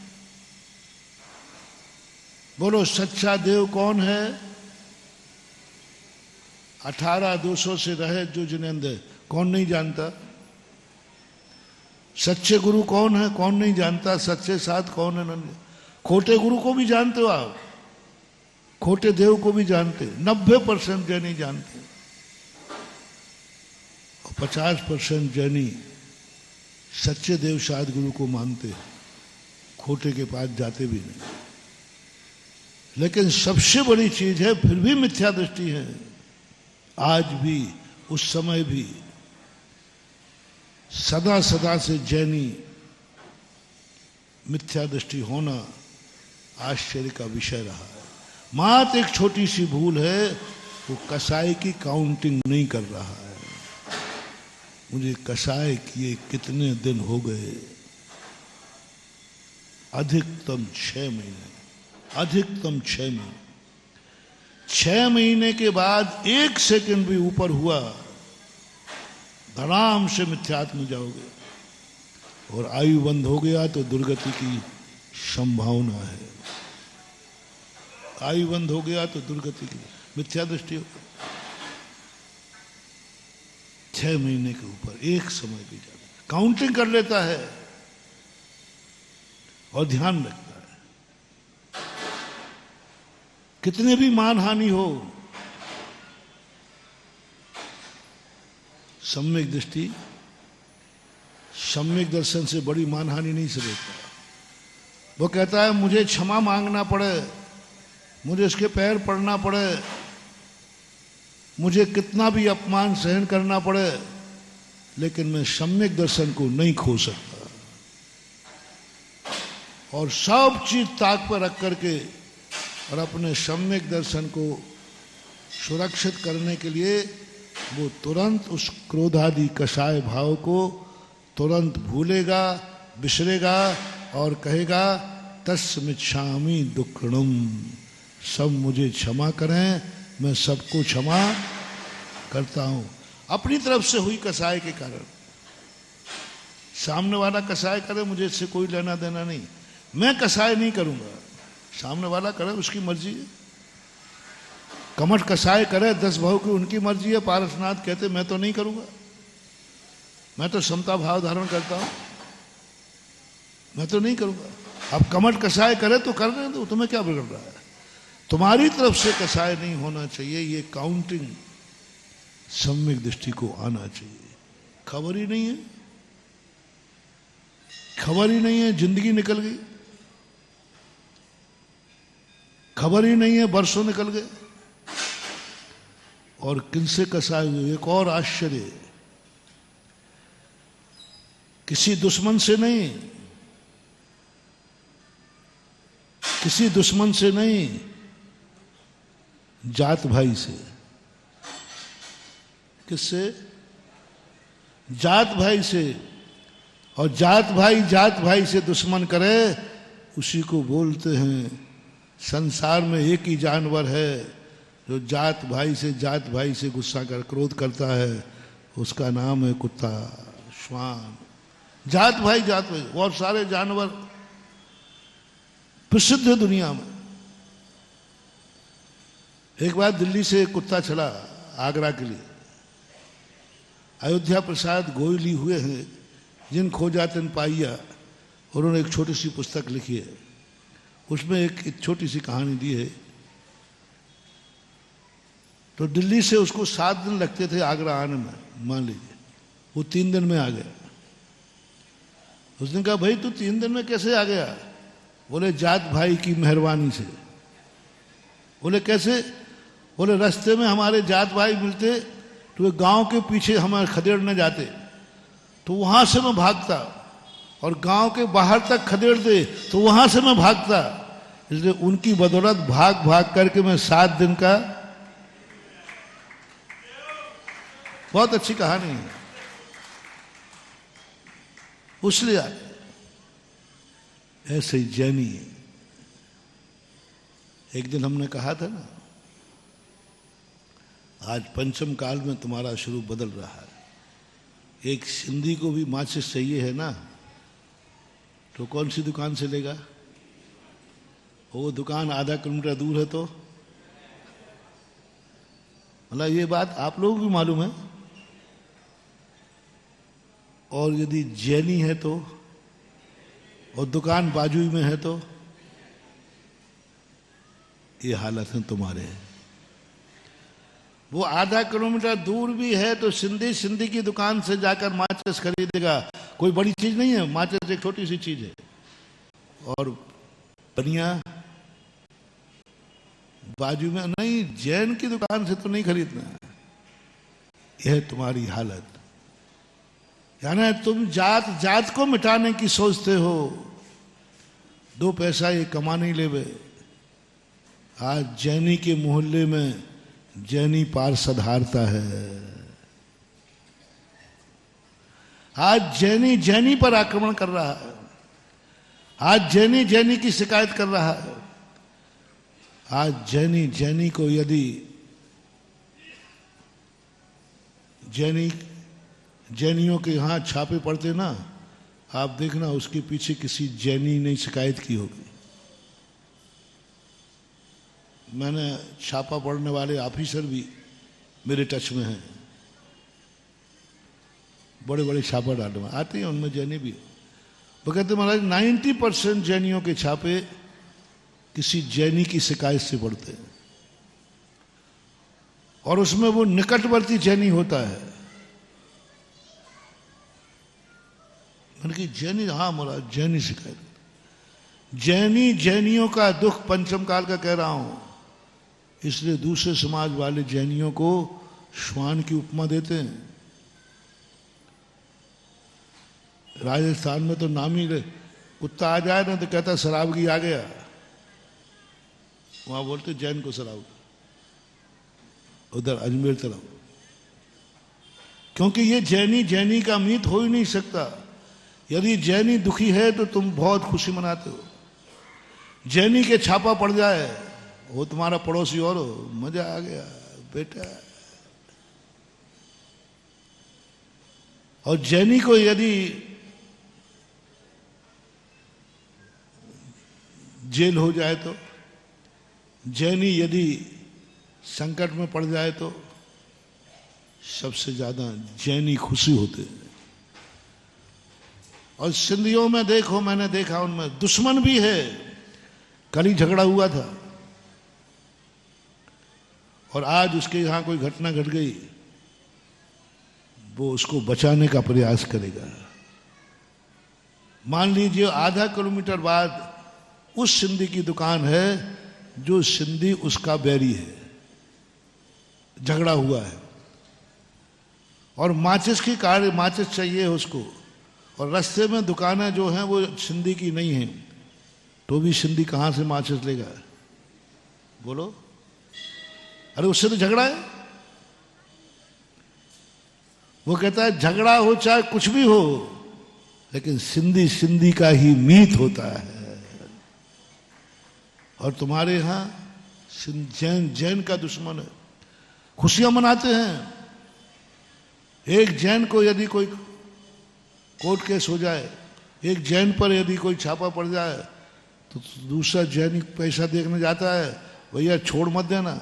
Speaker 4: बोलो सच्चा देव कौन है? 18,200 से रहे जो जिनेंद्र, कौन नहीं जानता? सच्चे गुरु कौन है? कौन नहीं जानता? सच्चे साध कौन है? खोटे गुरु को भी जानते हो आप, खोटे देव को भी जानते। 90% जैनी जानते, और 50% जैनी सच्चे देव साध गुरु को मानते, खोटे के पास जाते भी नहीं। लेकिन सबसे बड़ी चीज है, फिर भी मिथ्या दृष्टि है। आज भी, उस समय भी सदा सदा से जैनी मिथ्या दृष्टि होना आश्चर्य का विषय रहा है। मात्र एक छोटी सी भूल है, वो कसाई की काउंटिंग नहीं कर रहा है। मुझे कसाई किए कितने दिन हो गए? अधिकतम 6 महीने, अधिकतम 6 महीने। 6 महीने के बाद 1 सेकंड भी ऊपर हुआ, धड़ाम से मिथ्यात्व में जाओगे, और आयु बंद हो गया तो दुर्गति की संभावना है। आयु बंद हो गया तो दुर्गति की मिथ्या दृष्टि हो गई। 6 महीने के ऊपर एक समय भी जाता है, काउंटिंग कर लेता है और ध्यान रखता है। कितने भी मानहानि हो, सम्यक दृष्टि, सम्यक दर्शन से बड़ी मानहानि नहीं समझता। वो कहता है मुझे क्षमा मांगना पड़े, मुझे उसके पैर पड़ना पड़े, मुझे कितना भी अपमान सहन करना पड़े, लेकिन मैं सम्यक दर्शन को नहीं खो सकता। और सब चीज ताक पर रख करके और अपने सम्यक दर्शन को सुरक्षित करने के लिए वो तुरंत उस क्रोधादि कषाय भाव को तुरंत भूलेगा, बिसरेगा और कहेगा तस्मिच्छामि दुक्कडम, सब मुझे क्षमा करें, मैं सबको क्षमा करता हूं। अपनी तरफ से हुई कसाय के कारण, सामने वाला कसाय करे मुझे इससे कोई लेना देना नहीं, मैं कसाय नहीं करूंगा, सामने वाला करे उसकी मर्जी है। कमठ कसाय करे 10 भाव की उनकी मर्जी है, पारसनाथ कहते मैं तो नहीं करूंगा, मैं तो समता भाव धारण करता हूं, मैं तो नहीं करूंगा। अब कमठ कसाय करे तो करने दो, तुम्हें क्या बिगड़ रहा है। तुम्हारी तरफ से कसाय नहीं होना चाहिए, ये काउंटिंग सम्यक दृष्टि को आना चाहिए। खबर ही नहीं है, खबर ही नहीं है, जिंदगी निकल गई, खबर ही नहीं है, बरसों निकल गए और किनसे कसाय हुए। एक और आश्चर्य, किसी दुश्मन से नहीं, किसी दुश्मन से नहीं, जात भाई से। किससे? जात भाई से। और जात भाई से दुश्मन करे, उसी को बोलते हैं संसार में एक ही जानवर है जो जात भाई से गुस्सा कर क्रोध करता है, उसका नाम है कुत्ता, श्वान। जात भाई और सारे जानवर प्रसिद्ध है दुनिया में। एक बार दिल्ली से कुत्ता चला आगरा के लिए। अयोध्या प्रसाद गोयली हुए हैं, जिन खोजा तिन पाइया, उन्होंने एक छोटी सी पुस्तक लिखी है, उसमें एक छोटी सी कहानी दी है। तो दिल्ली से उसको 7 दिन लगते थे आगरा आने में, मान लीजिए, वो 3 दिन में आ गया। उसने कहा भाई तू 3 दिन में कैसे आ गया? बोले जात भाई की मेहरबानी से। बोले कैसे? बोले रास्ते में हमारे जात भाई मिलते तो वे गांव के पीछे हमें खदेड़ने जाते, तो वहां से मैं भागता, और गांव के बाहर तक खदेड़ दे तो वहां से मैं भागता। इसलिए उनकी बदौलत भाग भाग करके मैं 7 दिन का। बहुत अच्छी कहानी है। उसलिए ऐसे ही जैनी है। एक दिन हमने कहा था ना, आज पंचम काल में तुम्हारा स्वरूप बदल रहा है। एक सिंधी को भी माचिस चाहिए है ना, तो कौन सी दुकान से लेगा? वो दुकान आधा किलोमीटर दूर है, तो मतलब ये बात आप लोगों को भी मालूम है। और यदि जैनी है तो, और दुकान बाजू में है तो, ये हालत है तुम्हारे। वो आधा किलोमीटर दूर भी है तो सिंधी की दुकान से जाकर माचिस खरीदेगा। कोई बड़ी चीज नहीं है, माचिस एक छोटी सी चीज है। और बनिया बाजू में नहीं, जैन की दुकान से तो नहीं खरीदना। यह तुम्हारी हालत। यानी तुम जात को मिटाने की सोचते हो, 2 पैसा ये कमा नहीं लेवे। आज जैनी के मोहल्ले में जैनी पार्षद हारता है। आज जैनी पर आक्रमण कर रहा है। आज जैनी की शिकायत कर रहा है। आज जैनी को यदि जैनियों के यहां छापे पड़ते ना, आप देखना उसके पीछे किसी जैनी ने शिकायत की होगी। मैंने छापा पड़ने वाले ऑफिसर भी मेरे टच में हैं। बड़े बड़े छापा डालने में आते हैं, उनमें जैनी भी है। वो कहते महाराज 90% जैनियों के छापे किसी जैनी की शिकायत से पड़ते हैं, और उसमें वो निकटवर्ती जैनी होता है। मैंने कहा जैनी, हाँ महाराज जैनी शिकायत। जैनियों का दुख पंचम काल का कह रहा हूं, इसलिए दूसरे समाज वाले जैनियों को श्वान की उपमा देते हैं। राजस्थान में तो नाम ही, कुत्ता आ जाए ना तो कहता शराबगी आ गया, वहां बोलते जैन को शराब। उधर अजमेर तरफ, क्योंकि ये जैनी का मीत हो ही नहीं सकता। यदि जैनी दुखी है तो तुम बहुत खुशी मनाते हो। जैनी के छापा पड़ जाए, वो तुम्हारा पड़ोसी और हो, मजा आ गया बेटा। और जैनी को यदि जेल हो जाए तो, जैनी यदि संकट में पड़ जाए तो सबसे ज्यादा जैनी खुशी होते हैं। और सिंधियों में देखो, मैंने देखा उनमें दुश्मन भी है। कल ही झगड़ा हुआ था और आज उसके यहां कोई घटना घट गई, वो उसको बचाने का प्रयास करेगा। मान लीजिए आधा किलोमीटर बाद उस सिंधी की दुकान है जो सिंधी उसका बैरी है, झगड़ा हुआ है, और माचिस की कार, माचिस चाहिए उसको, और रास्ते में दुकानें जो हैं वो सिंधी की नहीं है, तो भी सिंधी कहां से माचिस लेगा? बोलो, अरे उससे तो झगड़ा है। वो कहता है झगड़ा हो चाहे कुछ भी हो, लेकिन सिंधी का ही मीत होता है। और तुम्हारे यहां जैन का दुश्मन है, खुशियां मनाते हैं। एक जैन को यदि कोई कोर्ट केस हो जाए, एक जैन पर यदि कोई छापा पड़ जाए, तो दूसरा जैन पैसा देखने जाता है, भैया छोड़ मत देना।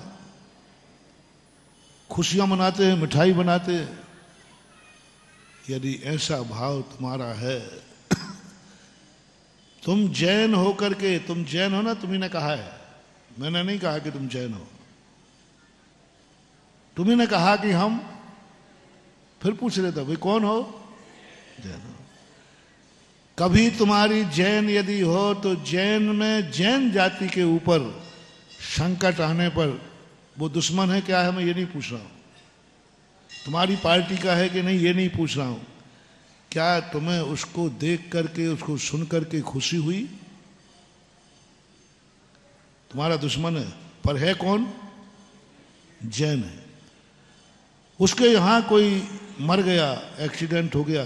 Speaker 4: खुशियां मनाते हैं, मिठाई बनाते हैं। यदि ऐसा भाव तुम्हारा है, तुम जैन होकर के, तुम जैन हो ना, तुम्ही ने कहा है, मैंने नहीं कहा कि तुम जैन हो, तुम्ही ने कहा कि हम, फिर पूछ रहे थे भाई कौन हो? जैन हो। कभी तुम्हारी जैन यदि हो तो जैन में, जैन जाति के ऊपर संकट आने पर वो दुश्मन है क्या है, मैं ये नहीं पूछ रहा हूं। तुम्हारी पार्टी का है कि नहीं, ये नहीं पूछ रहा हूं। क्या तुम्हें उसको देख करके, उसको सुन करके खुशी हुई? तुम्हारा दुश्मन है, पर है कौन? जैन है। उसके यहां कोई मर गया, एक्सीडेंट हो गया,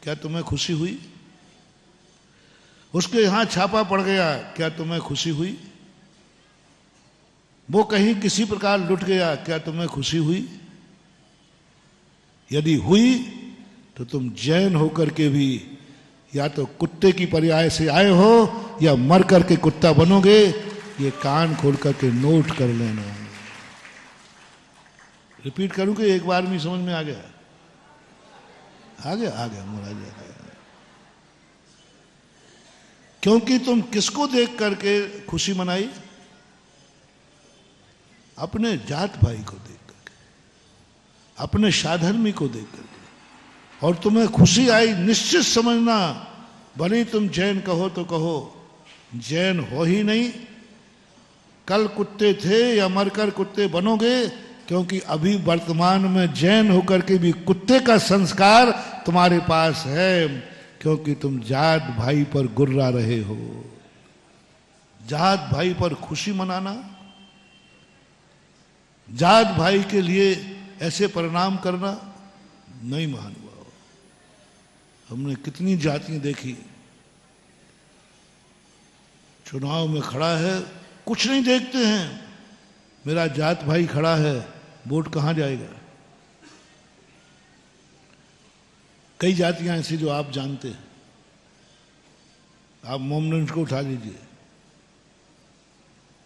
Speaker 4: क्या तुम्हें खुशी हुई? उसके यहां छापा पड़ गया, क्या तुम्हें खुशी हुई? वो कहीं किसी प्रकार लुट गया, क्या तुम्हें खुशी हुई? यदि हुई तो तुम जैन होकर के भी या तो कुत्ते की पर्याय से आए हो या मर करके कुत्ता बनोगे। ये कान खोल करके नोट कर लेना। रिपीट करूं कि एक बार में समझ में आ गया? आ गया महाराज, आ गया। क्योंकि तुम किसको देख करके खुशी मनाई? अपने जात भाई को देख करके, अपने साधर्मी को देख करके। और तुम्हें खुशी आई, निश्चित समझना, भले तुम जैन कहो तो कहो, जैन हो ही नहीं, कल कुत्ते थे या मरकर कुत्ते बनोगे। क्योंकि अभी वर्तमान में जैन होकर के भी कुत्ते का संस्कार तुम्हारे पास है, क्योंकि तुम जात भाई पर गुर्रा रहे हो। जात भाई पर खुशी मनाना, जात भाई के लिए ऐसे परिणाम करना, नहीं महानुभाव। हमने कितनी जातियां देखी, चुनाव में खड़ा है, कुछ नहीं देखते हैं, मेरा जात भाई खड़ा है, वोट कहां जाएगा। कई जातियां ऐसी जो आप जानते हैं। आप मोमडन्स को उठा लीजिए,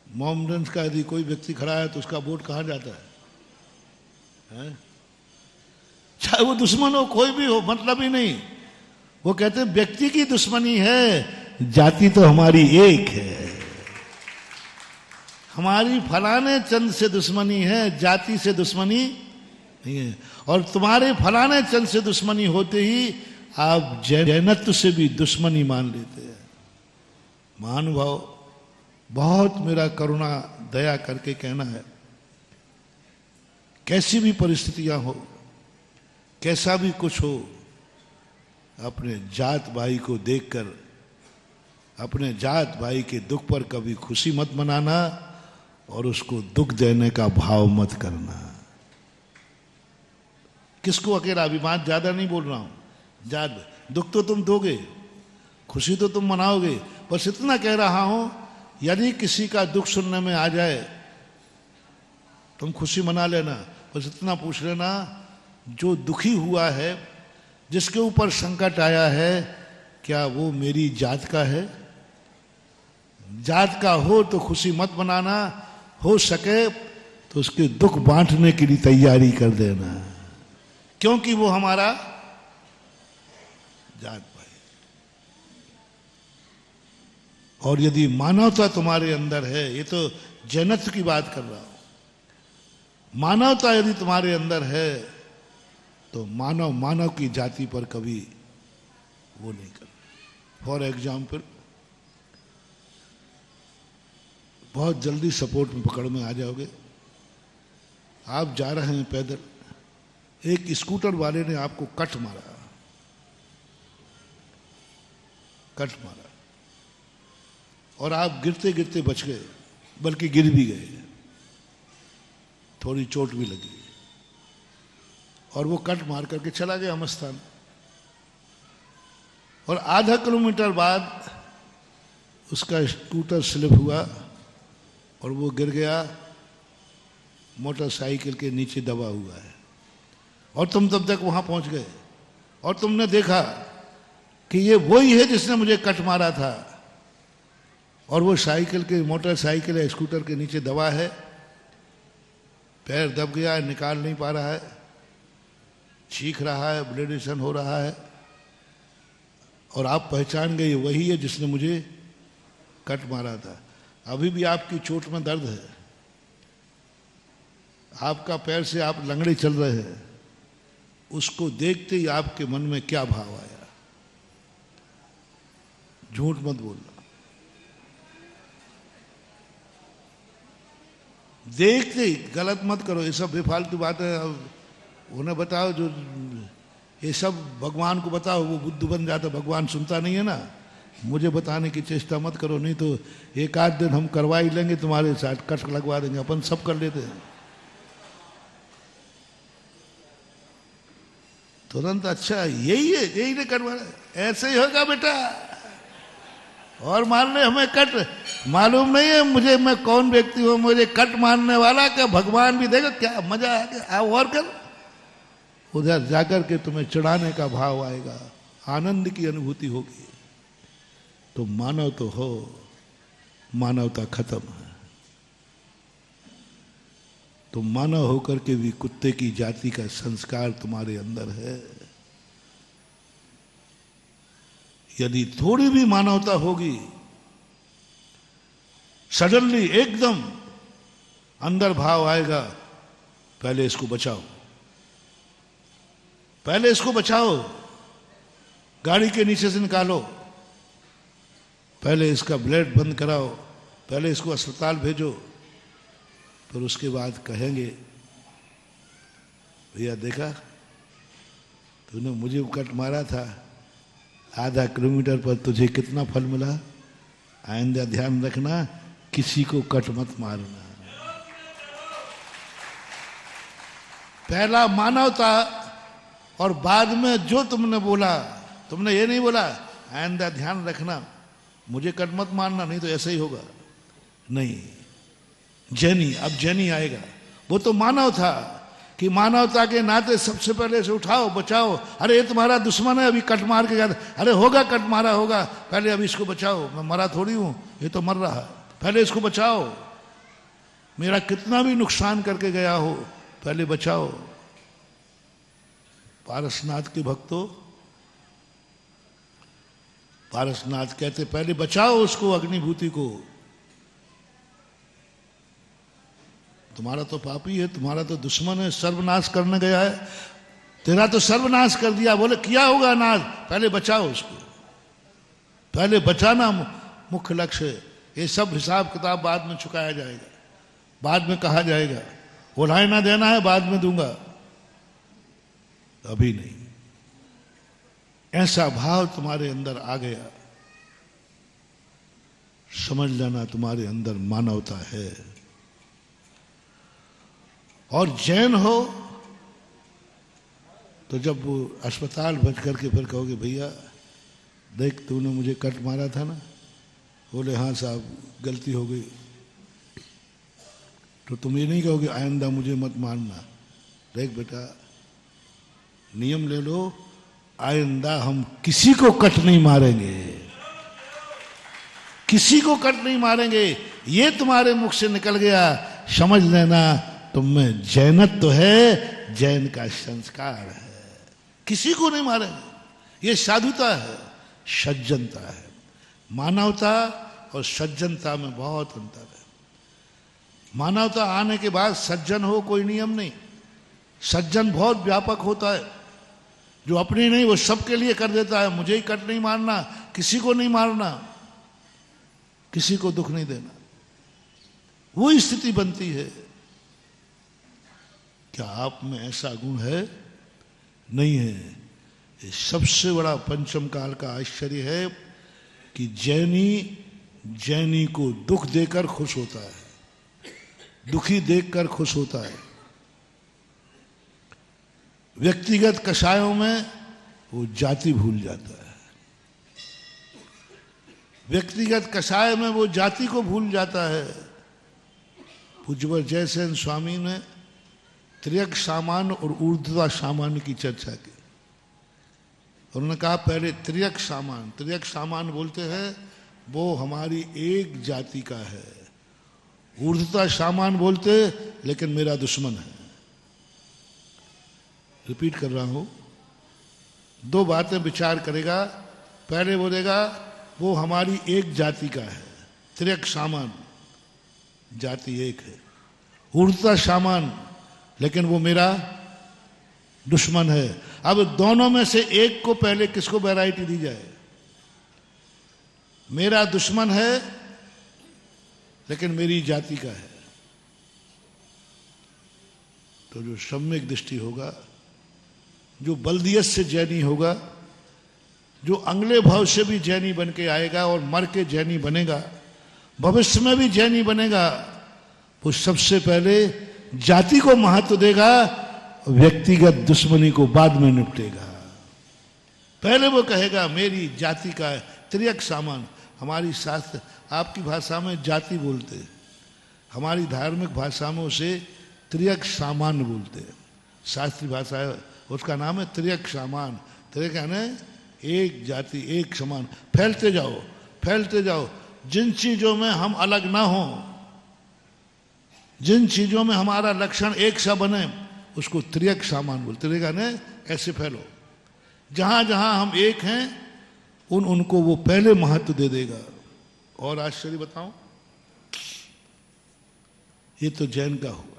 Speaker 4: मोमडन्स का यदि कोई व्यक्ति खड़ा है तो उसका वोट कहां जाता है? चाहे वो दुश्मन हो, कोई भी हो, मतलब ही नहीं। वो कहते हैं व्यक्ति की दुश्मनी है, जाति तो हमारी एक है। हमारी फलाने चंद से दुश्मनी है, जाति से दुश्मनी नहीं है। और तुम्हारे फलाने चंद से दुश्मनी होते ही आप जैनत्व से भी दुश्मनी मान लेते हैं। महानुभाव, बहुत मेरा करुणा दया करके कहना है, कैसी भी परिस्थितियां हो, कैसा भी कुछ हो, अपने जात भाई को देखकर अपने जात भाई के दुख पर कभी खुशी मत मनाना और उसको दुख देने का भाव मत करना। किसको अकेला, अभिमान ज्यादा नहीं बोल रहा हूं, ज्यादा दुख तो तुम दोगे, खुशी तो तुम मनाओगे। बस इतना कह रहा हूं, यदि किसी का दुख सुनने में आ जाए तुम खुशी मना लेना। बस इतना पूछ लेना, जो दुखी हुआ है, जिसके ऊपर संकट आया है, क्या वो मेरी जात का है? जात का हो तो खुशी मत मनाना, हो सके तो उसके दुख बांटने के लिए तैयारी कर देना, क्योंकि वो हमारा जात भाई। और यदि मानवता तुम्हारे अंदर है, ये तो जैनत्व की बात कर रहा हूं, मानवता यदि तुम्हारे अंदर है तो मानव मानव की जाति पर कभी वो नहीं कर। फॉर एग्जाम्पल, बहुत जल्दी सपोर्ट में पकड़ में आ जाओगे। आप जा रहे हैं पैदल, एक स्कूटर वाले ने आपको कट मारा, और आप गिरते गिरते बच गए, बल्कि गिर भी गए, थोड़ी चोट भी लगी, और वो कट मार करके चला गया मस्तान। और आधा किलोमीटर बाद उसका स्कूटर स्लिप हुआ और वो गिर गया, मोटरसाइकिल के नीचे दबा हुआ है, और तुम तब तक वहां पहुंच गए और तुमने देखा कि ये वही है जिसने मुझे कट मारा था, और वो साइकिल के, मोटरसाइकिल या स्कूटर के नीचे दबा है, पैर दब गया है, निकाल नहीं पा रहा है, चीख रहा है, ब्लडिशन हो रहा है, और आप पहचान गए वही है जिसने मुझे कट मारा था। अभी भी आपकी चोट में दर्द है, आपका पैर से आप लंगड़े चल रहे हैं, उसको देखते ही आपके मन में क्या भाव आया? झूठ मत बोलना, देखते ही, गलत मत करो, ये सब बेफालतू बातें उन्हें बताओ, जो ये सब भगवान को बताओ, वो बुद्ध बन जाता। भगवान सुनता नहीं है ना, मुझे बताने की चेष्टा मत करो, नहीं तो एक आध दिन हम करवा ही लेंगे तुम्हारे साथ, कट लगवा देंगे, अपन सब कर लेते हैं तुरंत। अच्छा यही है, यही नहीं करवा, ऐसे ही होगा बेटा। और मान ले हमें कट मालूम नहीं है मुझे, मैं कौन व्यक्ति हूं, मुझे कट मारने वाला, क्या भगवान भी देगा? क्या मजा आ गया, आओ और कर। उधर जाकर के तुम्हें चढ़ाने का भाव आएगा, आनंद की अनुभूति होगी। तो मानव तो हो, मानवता खत्म है। तो मानव होकर के भी कुत्ते की जाति का संस्कार तुम्हारे अंदर है। यदि थोड़ी भी मानवता होगी, सडनली एकदम अंदर भाव आएगा, पहले इसको बचाओ, पहले इसको बचाओ, गाड़ी के नीचे से निकालो, पहले इसका ब्लड बंद कराओ, पहले इसको अस्पताल भेजो, फिर उसके बाद कहेंगे भैया देखा तूने मुझे कट मारा था, आधा किलोमीटर पर तुझे कितना फल मिला। आइंदा ध्यान रखना, किसी को कट मत मारना। पहला मानवता, और बाद में जो तुमने बोला, तुमने ये नहीं बोला आइंदा ध्यान रखना, मुझे कट मत मारना, नहीं तो ऐसा ही होगा। नहीं, जैनी, अब जैनी आएगा। वो तो मानव था कि मानवता के नाते सबसे पहले से उठाओ, बचाओ। अरे ये तुम्हारा दुश्मन है, अभी कट मार के गया, अरे होगा कट मारा होगा, पहले अभी इसको बचाओ, मैं मरा थोड़ी हूं, ये तो मर रहा है, पहले इसको बचाओ। मेरा कितना भी नुकसान करके गया हो, पहले बचाओ।
Speaker 5: पारसनाथ के भक्तों, पारसनाथ कहते पहले बचाओ उसको, अग्निभूति को। तुम्हारा तो पापी है, तुम्हारा तो दुश्मन है, सर्वनाश करने गया है, तेरा तो सर्वनाश कर दिया। बोले किया होगा नाश, पहले बचाओ उसको, पहले बचाना मुख्य लक्ष्य है। ये सब हिसाब किताब बाद में चुकाया जाएगा, बाद में कहा जाएगा। उल्हाय ना देना है, बाद में दूंगा, अभी नहीं। ऐसा भाव तुम्हारे अंदर आ गया, समझ लेना तुम्हारे अंदर मानवता है। और जैन हो तो जब वो अस्पताल बच करके फिर कहोगे भैया देख तूने मुझे कट मारा था ना, बोले हाँ साहब गलती हो गई, तो तुम ये नहीं कहोगे आइंदा मुझे मत मारना। देख बेटा नियम ले लो, आइंदा हम किसी को कट नहीं मारेंगे, किसी को कट नहीं मारेंगे। ये तुम्हारे मुख से निकल गया, समझ लेना तुम में जैनत्व तो है, जैन का संस्कार है। किसी को नहीं मारेंगे, ये साधुता है, सज्जनता है। मानवता और सज्जनता में बहुत अंतर है। मानवता आने के बाद सज्जन हो कोई नियम नहीं। सज्जन बहुत व्यापक होता है, जो अपने नहीं वो सबके लिए कर देता है। मुझे ही कट नहीं मारना, किसी को नहीं मारना, किसी को दुख नहीं देना, वो स्थिति बनती है। क्या आप में ऐसा गुण है? नहीं है। ये सबसे बड़ा पंचम काल का आश्चर्य है कि जैनी को दुख देकर खुश होता है, दुखी देखकर खुश होता है। व्यक्तिगत कषायों में वो जाति भूल जाता है, व्यक्तिगत कषाय में वो जाति को भूल जाता है। पूज्यवर जयसेन स्वामी ने त्रियक सामान्य और ऊर्ध्वा सामान्य की चर्चा की। उन्होंने कहा पहले त्रियक सामान्य बोलते हैं वो हमारी एक जाति का है, ऊर्ध्वा सामान्य बोलते लेकिन मेरा दुश्मन है। रिपीट कर रहा हूं, दो बातें विचार करेगा। पहले बोलेगा वो हमारी एक जाति का है, त्रियक सामान्य, जाति एक है। ऊर्ध्वा सामान्य, लेकिन वो मेरा दुश्मन है। अब दोनों में से एक को पहले किसको वैरायटी दी जाए? मेरा दुश्मन है लेकिन मेरी जाति का है। तो जो सम्यक दृष्टि होगा, जो बल्दियत से जैनी होगा, जो अगले भाव से भी जैनी बन के आएगा और मर के जैनी बनेगा, भविष्य में भी जैनी बनेगा, वो सबसे पहले जाति को महत्व देगा, व्यक्तिगत दुश्मनी को बाद में निपटेगा। पहले वो कहेगा मेरी जाति का है। त्रियक सामान्य, हमारी शास्त्र आपकी भाषा में जाति बोलते हैं, हमारी धार्मिक भाषा में उसे त्रियक सामान्य बोलते हैं। शास्त्रीय भाषा है उसका नाम है त्रियक सामान्य। त्रियक यानी एक जाति, एक समान। फैलते जाओ, फैलते जाओ। जिन चीजों में हम अलग ना हो, जिन चीजों में हमारा लक्षण एक सा बने, उसको त्रियक सामान्य बोलते। त्रियक यानी ऐसे फैलो। जहां जहां हम एक हैं उनको वो पहले महत्व दे देगा। और आश्चर्य बताऊं, ये तो जैन का हुआ।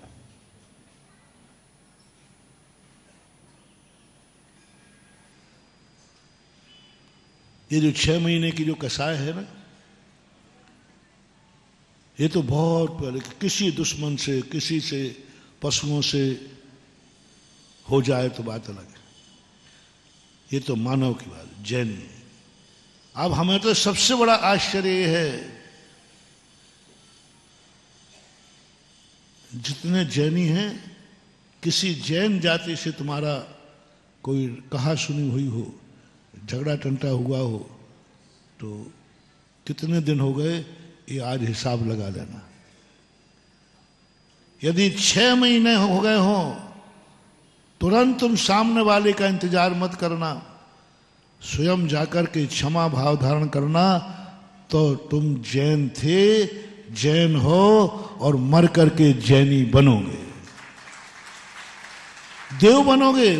Speaker 5: ये जो 6 महीने की जो कसाय है ना, ये तो बहुत पहले किसी दुश्मन से, किसी से, पशुओं से हो जाए तो बात अलग है। ये तो मानव की बात, जैन। अब हमें तो सबसे बड़ा आश्चर्य ये है, जितने जैनी हैं, किसी जैन जाति से तुम्हारा कोई कहा सुनी हुई हो, झगड़ा टंटा हुआ हो, तो कितने दिन हो गए ये आज हिसाब लगा लेना। यदि 6 महीने हो गए हो, तुरंत तुम सामने वाले का इंतजार मत करना, स्वयं जाकर के क्षमा भाव धारण करना, तो तुम जैन थे, जैन हो और मर करके जैनी बनोगे, देव बनोगे।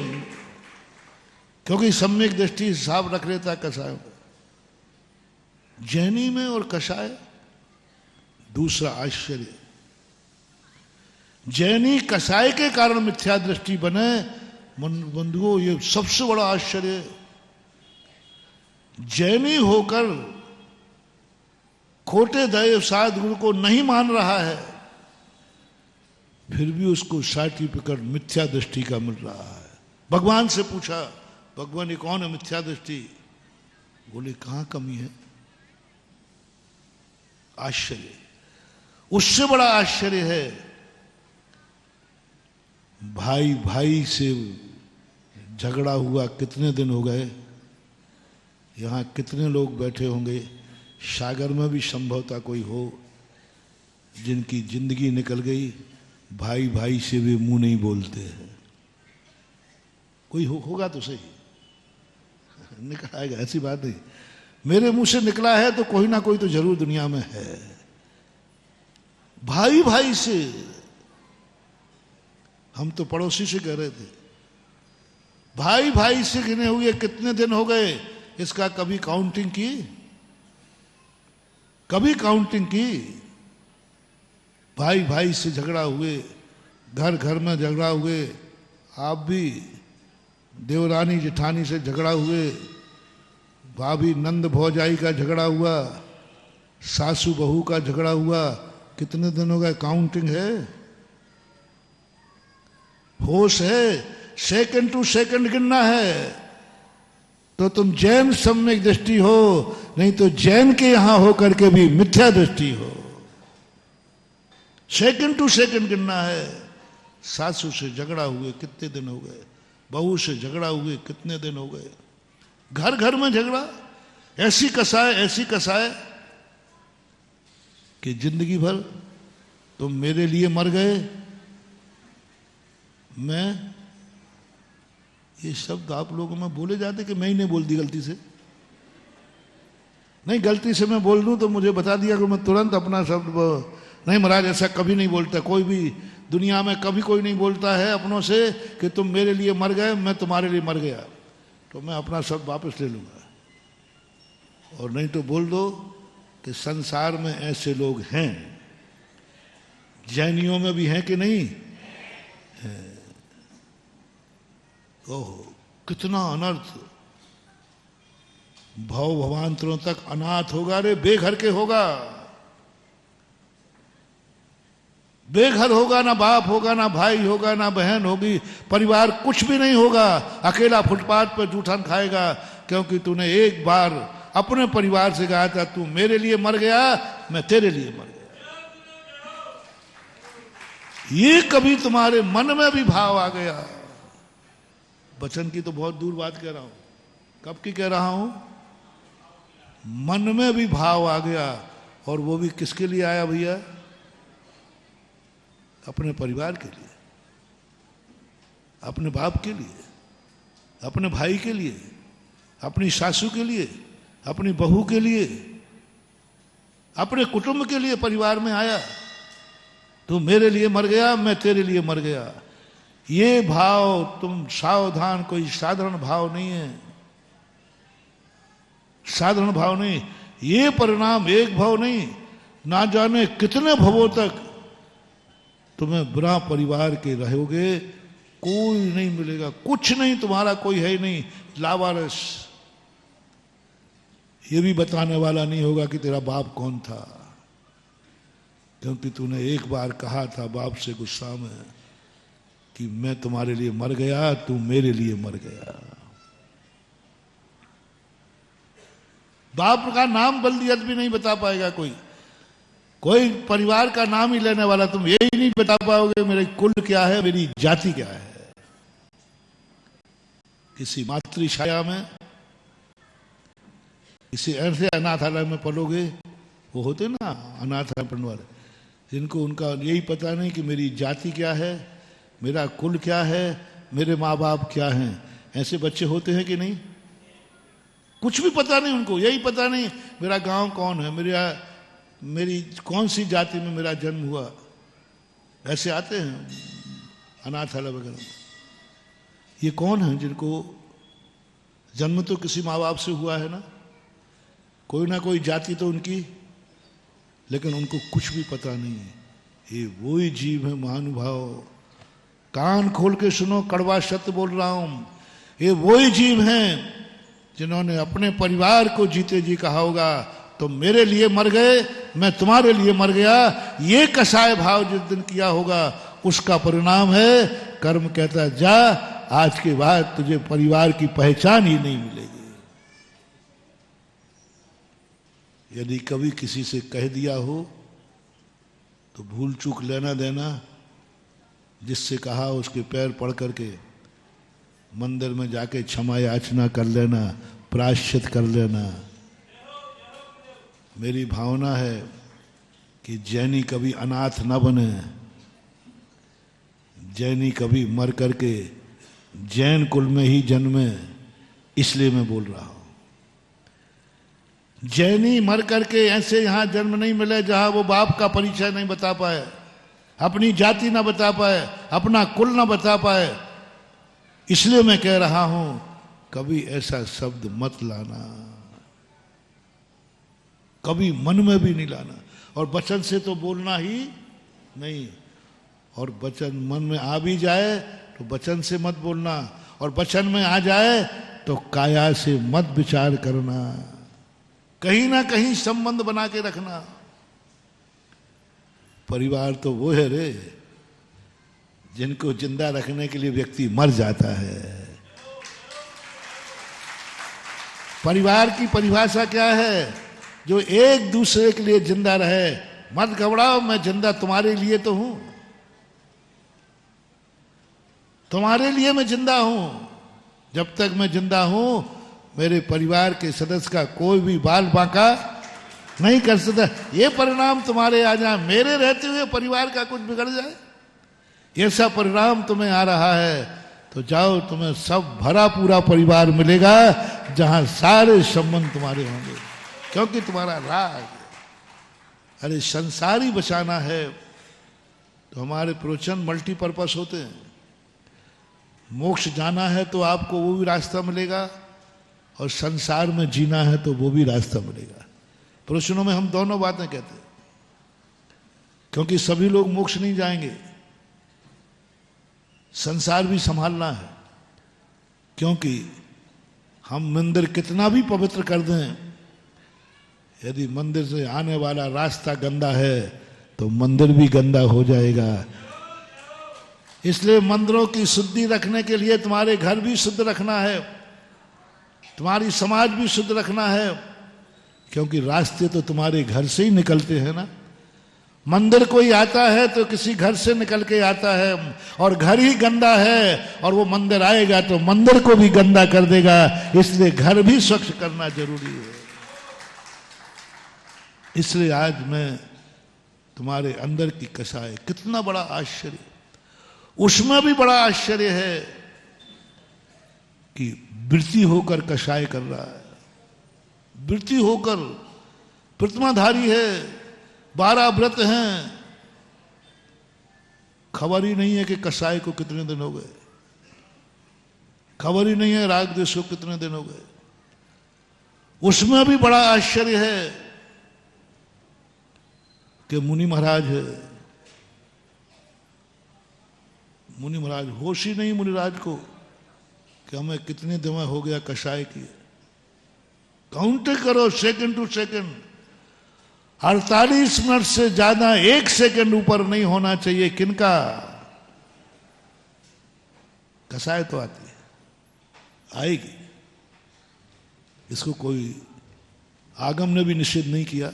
Speaker 5: क्योंकि सम्यक दृष्टि हिसाब रख लेता है कसायों का। जैनी में और कसाय दूसरा आश्चर्य। जैनी कसाय के कारण मिथ्या दृष्टि बने, बंधुओं ये सबसे बड़ा आश्चर्य है। जैनी होकर खोटे दैव सद्गुरु को नहीं मान रहा है, फिर भी उसको सर्टिफिकेट मिथ्या दृष्टि का मिल रहा है। भगवान से पूछा, भगवान ये कौन है मिथ्या दृष्टि? बोले कहां कमी है? आश्चर्य। उससे बड़ा आश्चर्य है, भाई भाई से झगड़ा हुआ कितने दिन हो गए, यहां कितने लोग बैठे होंगे, सागर में भी संभवतः कोई हो जिनकी जिंदगी निकल गई, भाई भाई से भी मुंह नहीं बोलते हैं। कोई होगा तो सही, निकल आएगा, ऐसी बात नहीं। मेरे मुंह से निकला है तो कोई ना कोई तो जरूर दुनिया में है। भाई भाई से, हम तो पड़ोसी से कह रहे थे, भाई भाई से गिने हुए कितने दिन हो गए, इसका कभी काउंटिंग की? कभी काउंटिंग की? भाई भाई से झगड़ा हुए, घर घर में झगड़ा हुए, आप भी देवरानी जेठानी से झगड़ा हुए, भाभी नंद भौजाई का झगड़ा हुआ, सासू बहू का झगड़ा हुआ, कितने दिन हो गए? काउंटिंग है? होश है? सेकंड टू सेकंड गिनना है तो तुम जैन सम्यक दृष्टि हो, नहीं तो जैन के यहां होकर के भी मिथ्या दृष्टि हो। सेकंड टू सेकंड गिनना है। सासू से झगड़ा हुए कितने दिन हो गए, बहू से झगड़ा हुए कितने दिन हो गए, घर घर में झगड़ा, ऐसी कसाय कि जिंदगी भर तुम मेरे लिए मर गए, मैं, ये शब्द आप लोगों में बोले जाते कि मैं ही नहीं बोल दी गलती से? नहीं, गलती से मैं बोल दूं तो मुझे बता दिया कि मैं तुरंत अपना शब्द, नहीं महाराज ऐसा कभी नहीं बोलता, कोई भी दुनिया में कभी कोई नहीं बोलता है अपनों से कि तुम मेरे लिए मर गए, मैं तुम्हारे लिए मर गया, तो मैं अपना शब्द वापस ले लूंगा। और नहीं तो बोल दो कि संसार में ऐसे लोग हैं, जैनियों में भी हैं कि नहीं है। ओहो, कितना अनर्थ, भव भवांतरों तक अनाथ होगा रे, बेघर के होगा, बेघर होगा, ना बाप होगा, ना भाई होगा, ना बहन होगी, परिवार कुछ भी नहीं होगा, अकेला फुटपाथ पर जूठन खाएगा, क्योंकि तूने एक बार अपने परिवार से कहा था तू मेरे लिए मर गया, मैं तेरे लिए मर गया। ये कभी तुम्हारे मन में भी भाव आ गया? वचन की तो बहुत दूर बात कह रहा हूं, कब की कह रहा हूं? मन में भी भाव आ गया, और वो भी किसके लिए आया भैया? अपने परिवार के लिए, अपने बाप के लिए, अपने भाई के लिए, अपनी सासू के लिए, अपनी बहू के लिए, अपने कुटुंब के लिए परिवार में आया। तू मेरे लिए मर गया, मैं तेरे लिए मर गया। ये भाव तुम सावधान, कोई साधारण भाव नहीं है, साधारण भाव नहीं। ये परिणाम एक भाव नहीं, ना जाने कितने भवों तक तुम्हें बुरा परिवार के रहोगे, कोई नहीं मिलेगा, कुछ नहीं, तुम्हारा कोई है ही नहीं, लावारिस। ये भी बताने वाला नहीं होगा कि तेरा बाप कौन था, क्योंकि तूने एक बार कहा था बाप से गुस्सा में कि मैं तुम्हारे लिए मर गया, तू मेरे लिए मर गया। बाप का नाम बल्दियत भी नहीं बता पाएगा कोई, कोई परिवार का नाम ही लेने वाला तुम यही नहीं बता पाओगे मेरे कुल क्या है, मेरी जाति क्या है। किसी मातृछाया में, किसी ऐसे अनाथालय में पलोगे, वो होते ना अनाथालय पढ़ने वाले, जिनको उनका यही पता नहीं कि मेरी जाति क्या है, मेरा कुल क्या है, मेरे माँ बाप क्या हैं। ऐसे बच्चे होते हैं कि नहीं? कुछ भी पता नहीं उनको, यही पता नहीं मेरा गांव कौन है, मेरी कौन सी जाति में मेरा जन्म हुआ। ऐसे आते हैं अनाथालय वगैरह में। ये कौन है जिनको जन्म तो किसी माँ बाप से हुआ है ना, कोई ना कोई जाति तो उनकी, लेकिन उनको कुछ भी पता नहीं है। ये वही जीव है महानुभाव, कान खोल के सुनो, कड़वा सत्य बोल रहा हूं। ये वही जीव हैं जिन्होंने अपने परिवार को जीते जी कहा होगा, तुम मेरे लिए मर गए, मैं तुम्हारे लिए मर गया। ये कसाय भाव जिस दिन किया होगा उसका परिणाम है कर्म। कहता है जा, आज के बाद तुझे परिवार की पहचान ही नहीं मिलेगी। यदि कभी किसी से कह दिया हो तो भूल चूक लेना देना, जिससे कहा उसके पैर पड़ करके मंदिर में जाके क्षमा याचना कर लेना, प्रायश्चित कर लेना। मेरी भावना है कि जैनी कभी अनाथ न बने, जैनी कभी मर करके जैन कुल में ही जन्मे, इसलिए मैं बोल रहा हूं। जैनी मर करके ऐसे यहां जन्म नहीं मिले जहां वो बाप का परिचय नहीं बता पाए, अपनी जाति ना बता पाए, अपना कुल ना बता पाए। इसलिए मैं कह रहा हूं कभी ऐसा शब्द मत लाना, कभी मन में भी नहीं लाना। और वचन से तो बोलना ही नहीं, और वचन मन में आ भी जाए तो वचन से मत बोलना, और वचन में आ जाए तो काया से मत विचार करना। कहीं ना कहीं संबंध बना के रखना। परिवार तो वो है रे जिनको जिंदा रखने के लिए व्यक्ति मर जाता है। परिवार की परिभाषा क्या है? जो एक दूसरे के लिए जिंदा रहे। मत घबराओ, मैं जिंदा तुम्हारे लिए तो हूं, तुम्हारे लिए मैं जिंदा हूं। जब तक मैं जिंदा हूं मेरे परिवार के सदस्य का कोई भी बाल बांका नहीं कर सकता। ये परिणाम तुम्हारे आ जाए, मेरे रहते हुए परिवार का कुछ बिगड़ जाए, ऐसा परिणाम तुम्हें आ रहा है तो जाओ, तुम्हें सब भरा पूरा परिवार मिलेगा जहां सारे संबंध तुम्हारे होंगे, क्योंकि तुम्हारा राज। अरे संसारी बचाना है तो हमारे प्रवचन मल्टीपर्पस होते हैं। मोक्ष जाना है तो आपको वो भी रास्ता मिलेगा, और संसार में जीना है तो वो भी रास्ता मिलेगा। प्रवचनों में हम दोनों बातें कहते हैं, क्योंकि सभी लोग मोक्ष नहीं जाएंगे। संसार भी संभालना है, क्योंकि हम मंदिर कितना भी पवित्र कर दें, यदि मंदिर से आने वाला रास्ता गंदा है तो मंदिर भी गंदा हो जाएगा। इसलिए मंदिरों की शुद्धि रखने के लिए तुम्हारे घर भी शुद्ध रखना है, तुम्हारी समाज भी शुद्ध रखना है, क्योंकि रास्ते तो तुम्हारे घर से ही निकलते हैं ना। मंदिर कोई आता है तो किसी घर से निकल के आता है, और घर ही गंदा है और वो मंदिर आएगा तो मंदिर को भी गंदा कर देगा। इसलिए घर भी स्वच्छ करना जरूरी है। इसलिए आज मैं तुम्हारे अंदर की कसाय, कितना बड़ा आश्चर्य, उसमें भी बड़ा आश्चर्य है कि वृत्ति होकर कसाय कर रहा है। वृत्ति होकर प्रतिमाधारी है, 12 व्रत हैं, खबर ही नहीं है कि कसाय को कितने दिन हो गए, खबर ही नहीं है राग द्वेष को कितने दिन हो गए। उसमें भी बड़ा आश्चर्य है कि मुनि महाराज है, मुनि महाराज होश ही नहीं मुनिराज को कि हमें कितने दिन हो गया कसाय की। काउंट करो सेकंड टू सेकंड, 48 मिनट से ज्यादा 1 सेकंड ऊपर नहीं होना चाहिए। किनका कसाय तो आती है, आएगी, इसको कोई आगम ने भी निषेध नहीं किया।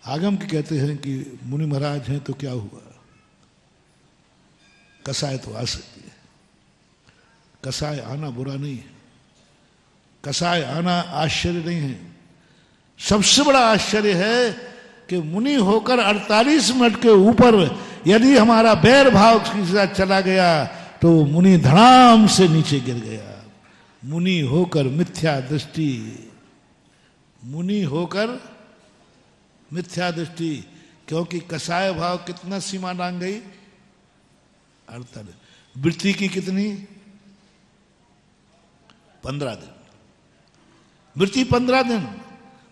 Speaker 5: आगम के कहते हैं कि मुनि महाराज हैं तो क्या हुआ, कसाय तो आ सकती है, कसाय आना बुरा नहीं है, कसाय आना आश्चर्य नहीं है। सबसे बड़ा आश्चर्य है कि मुनि होकर 48 मिनट के ऊपर यदि हमारा बैर भाव के साथ चला गया तो मुनि धड़ाम से नीचे गिर गया। मुनि होकर मिथ्या दृष्टि, मुनि होकर मिथ्या दृष्टि, क्योंकि कसाय भाव कितना सीमा लांग गई, 48। वृत्ति की कितनी, 15 दिन, मृत्यु 15 दिन,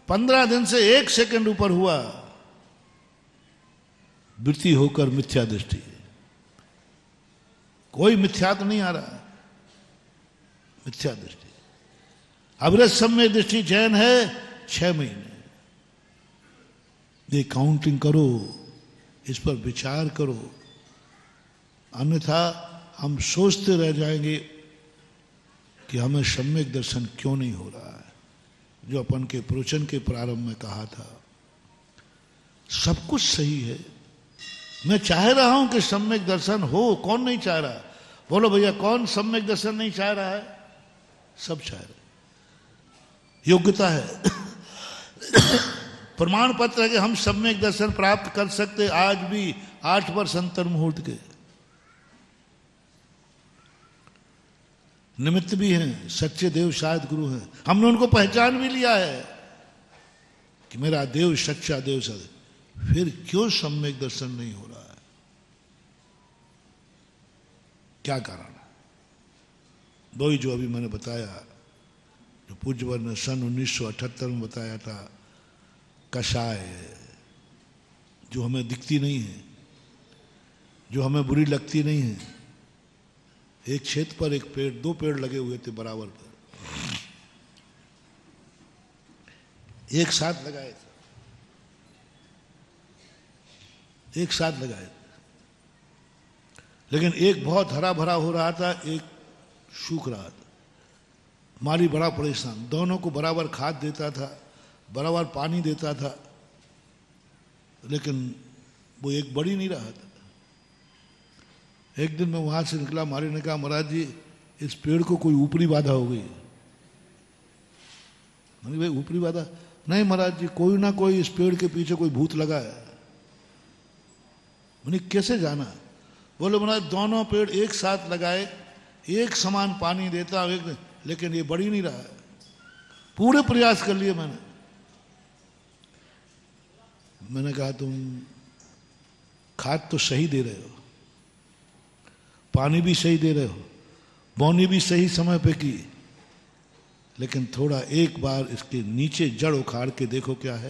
Speaker 5: 15 दिन से 1 सेकंड ऊपर हुआ, मृत्यु होकर मिथ्या दृष्टि, कोई मिथ्या तो नहीं आ रहा, मिथ्या दृष्टि। अविरत सम्यक दृष्टि जैन है 6 महीने। ये काउंटिंग करो, इस पर विचार करो, अन्यथा हम सोचते रह जाएंगे कि हमें सम्यक दर्शन क्यों नहीं हो रहा है। जो अपन के प्रवचन के प्रारंभ में कहा था, सब कुछ सही है, मैं चाह रहा हूं कि सम्यक दर्शन हो। कौन नहीं चाह रहा? बोलो भैया, कौन सम्यक दर्शन नहीं चाह रहा है? सब चाह रहे, योग्यता है। प्रमाण पत्र है कि हम सम्यक दर्शन प्राप्त कर सकते आज भी 8 वर्ष अंतर मुहूर्त के। निमित्त भी हैं, सच्चे देव शायद गुरु हैं, हमने उनको पहचान भी लिया है कि मेरा देव सच्चा देव सद। फिर क्यों सम्यक दर्शन नहीं हो रहा है? क्या कारण है? वही जो अभी मैंने बताया, जो पूज्यवर ने सन 1978 में बताया था, कषाय, जो हमें दिखती नहीं है, जो हमें बुरी लगती नहीं है। एक क्षेत्र पर एक पेड़, 2 पेड़ लगे हुए थे बराबर पर, एक साथ लगाए थे, एक साथ लगाए थे, लेकिन एक बहुत हरा भरा हो रहा था, एक सूख रहा था। माली बड़ा परेशान, दोनों को बराबर खाद देता था, बराबर पानी देता था, लेकिन वो एक बढ़ ही नहीं रहा था। एक दिन मैं वहां से निकला, माली ने कहा, महाराज जी इस पेड़ को कोई ऊपरी बाधा हो गई। मैंने भाई ऊपरी बाधा? नहीं महाराज जी, कोई ना कोई इस पेड़ के पीछे कोई भूत लगा है। मैंने कैसे जाना? बोले महाराज दोनों पेड़ एक साथ लगाए, एक समान पानी देता, एक, लेकिन ये बढ़ ही नहीं रहा है। पूरे प्रयास कर लिए मैंने कहा तुम खाद तो सही दे रहे हो, पानी भी सही दे रहे हो, बोनी भी सही समय पे की, लेकिन थोड़ा एक बार इसके नीचे जड़ उखाड़ के देखो क्या है।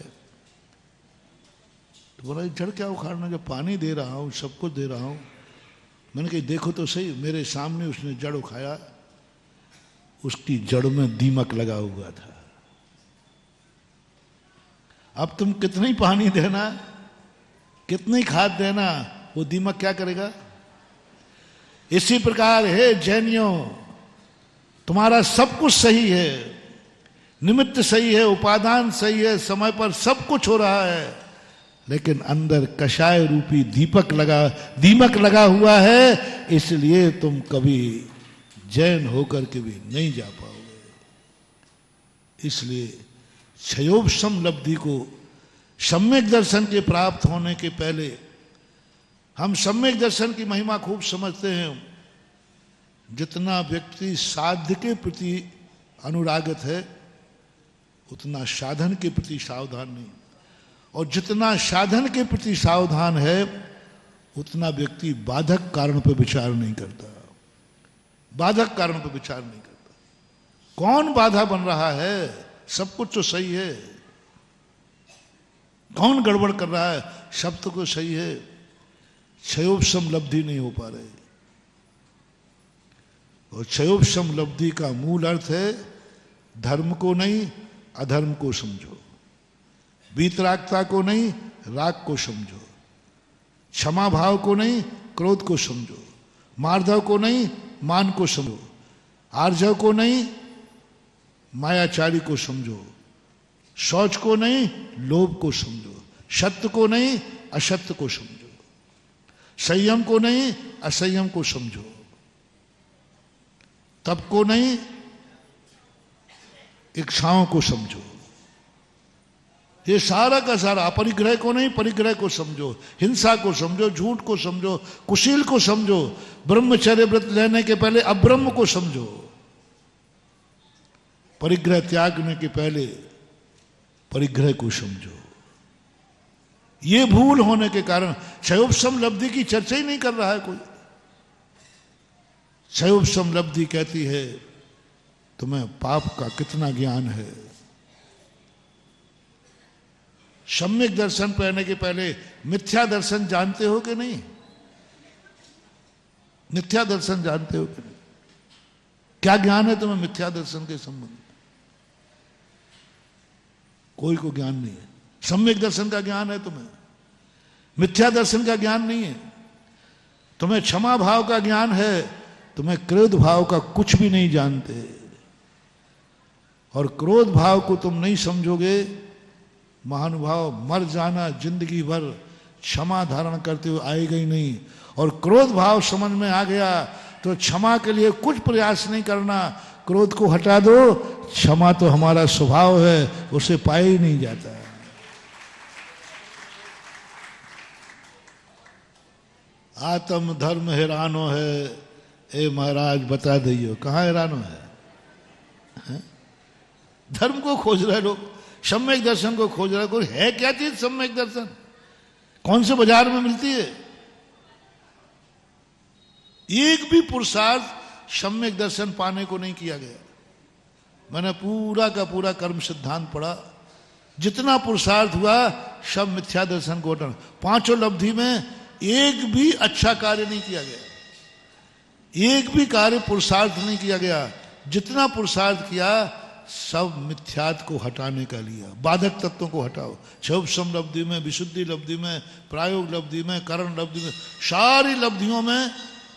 Speaker 5: तो बोला जड़ क्या उखाड़ना, जब पानी दे रहा हूं, सब कुछ दे रहा हूं। मैंने कहा देखो तो सही। मेरे सामने उसने जड़ उखाया, उसकी जड़ में दीमक लगा हुआ था। अब तुम कितनी पानी देना, कितनी खाद देना, वो दीमक क्या करेगा? इसी प्रकार है जैनियों, तुम्हारा सब कुछ सही है, निमित्त सही है, उपादान सही है, समय पर सब कुछ हो रहा है, लेकिन अंदर कषाय रूपी दीमक लगा हुआ है। इसलिए तुम कभी जैन होकर के भी नहीं जा पाओगे। इसलिए क्षयोपशम लब्धि को सम्यक दर्शन के प्राप्त होने के पहले हम सम्यक दर्शन की महिमा खूब समझते हैं। जितना व्यक्ति साध्य के प्रति अनुरागित है, उतना साधन के प्रति सावधान नहीं, और जितना साधन के प्रति सावधान है, उतना व्यक्ति बाधक कारण पर विचार नहीं करता। बाधक कारण पर विचार नहीं करता। कौन बाधा बन रहा है? सब कुछ तो सही है। कौन गड़बड़ कर रहा है? सब तो कुछ सही है। क्षयोपशम लब्धि नहीं हो पा रही। और क्षयोपशम लब्धि का मूल अर्थ है धर्म को नहीं, अधर्म को समझो, वीतरागता को नहीं, राग को समझो, क्षमा भाव को नहीं, क्रोध को समझो, मार्धव को नहीं, मान को समझो, आर्जव को नहीं, मायाचारी को समझो, शौच को नहीं, लोभ को समझो, सत्य को नहीं, असत्य को समझो, संयम को नहीं, असंयम को समझो, तप को नहीं, इच्छाओं को समझो। ये सारा का सारा, अपरिग्रह को नहीं, परिग्रह को समझो, हिंसा को समझो, झूठ को समझो, कुशील को समझो, ब्रह्मचर्य व्रत लेने के पहले अब्रह्म को समझो, परिग्रह त्यागने के पहले परिग्रह को समझो। ये भूल होने के कारण क्षयोपशम लब्धि की चर्चा ही नहीं कर रहा है कोई। क्षयोपशम लब्धि कहती है तुम्हें पाप का कितना ज्ञान है। सम्यक दर्शन पहनने के पहले मिथ्या दर्शन जानते हो कि नहीं? मिथ्या दर्शन जानते हो कि नहीं? क्या ज्ञान है तुम्हें मिथ्या दर्शन के संबंध में? कोई को ज्ञान नहीं है। सम्यक दर्शन का ज्ञान है तुम्हें, मिथ्या दर्शन का ज्ञान नहीं है। तुम्हें क्षमा भाव का ज्ञान है, तुम्हें क्रोध भाव का कुछ भी नहीं जानते। और क्रोध भाव को तुम नहीं समझोगे, महानुभाव, मर जाना जिंदगी भर क्षमा धारण करते हुए आएगा ही नहीं। और क्रोध भाव समझ में आ गया तो क्षमा के लिए कुछ प्रयास नहीं करना, क्रोध को हटा दो। क्षमा तो हमारा स्वभाव है, उसे पाया ही नहीं जाता। आत्म धर्म हैरानो है, ए महाराज बता दियो कहाँ हैरानो है? धर्म को खोज रहे लोग, सम्यक दर्शन को खोज रहे। कोई है क्या चीज सम्यक दर्शन? कौन से बाजार में मिलती है? एक भी पुरुषार्थ सम्यक दर्शन पाने को नहीं किया गया। मैंने पूरा का पूरा कर्म सिद्धांत पढ़ा, जितना पुरुषार्थ हुआ सब मिथ्या दर्शन को हटाना। पांचों लब्धि में एक भी अच्छा कार्य नहीं किया गया, एक भी कार्य पुरुषार्थ नहीं किया गया। जितना पुरुषार्थ किया सब मिथ्यात को हटाने का लिया। बाधक तत्वों को हटाओ। क्षोभसम लब्धि में, विशुद्धि लब्धि में, प्रायोग लब्धि में, करण लब्धि में, सारी लब्धियों में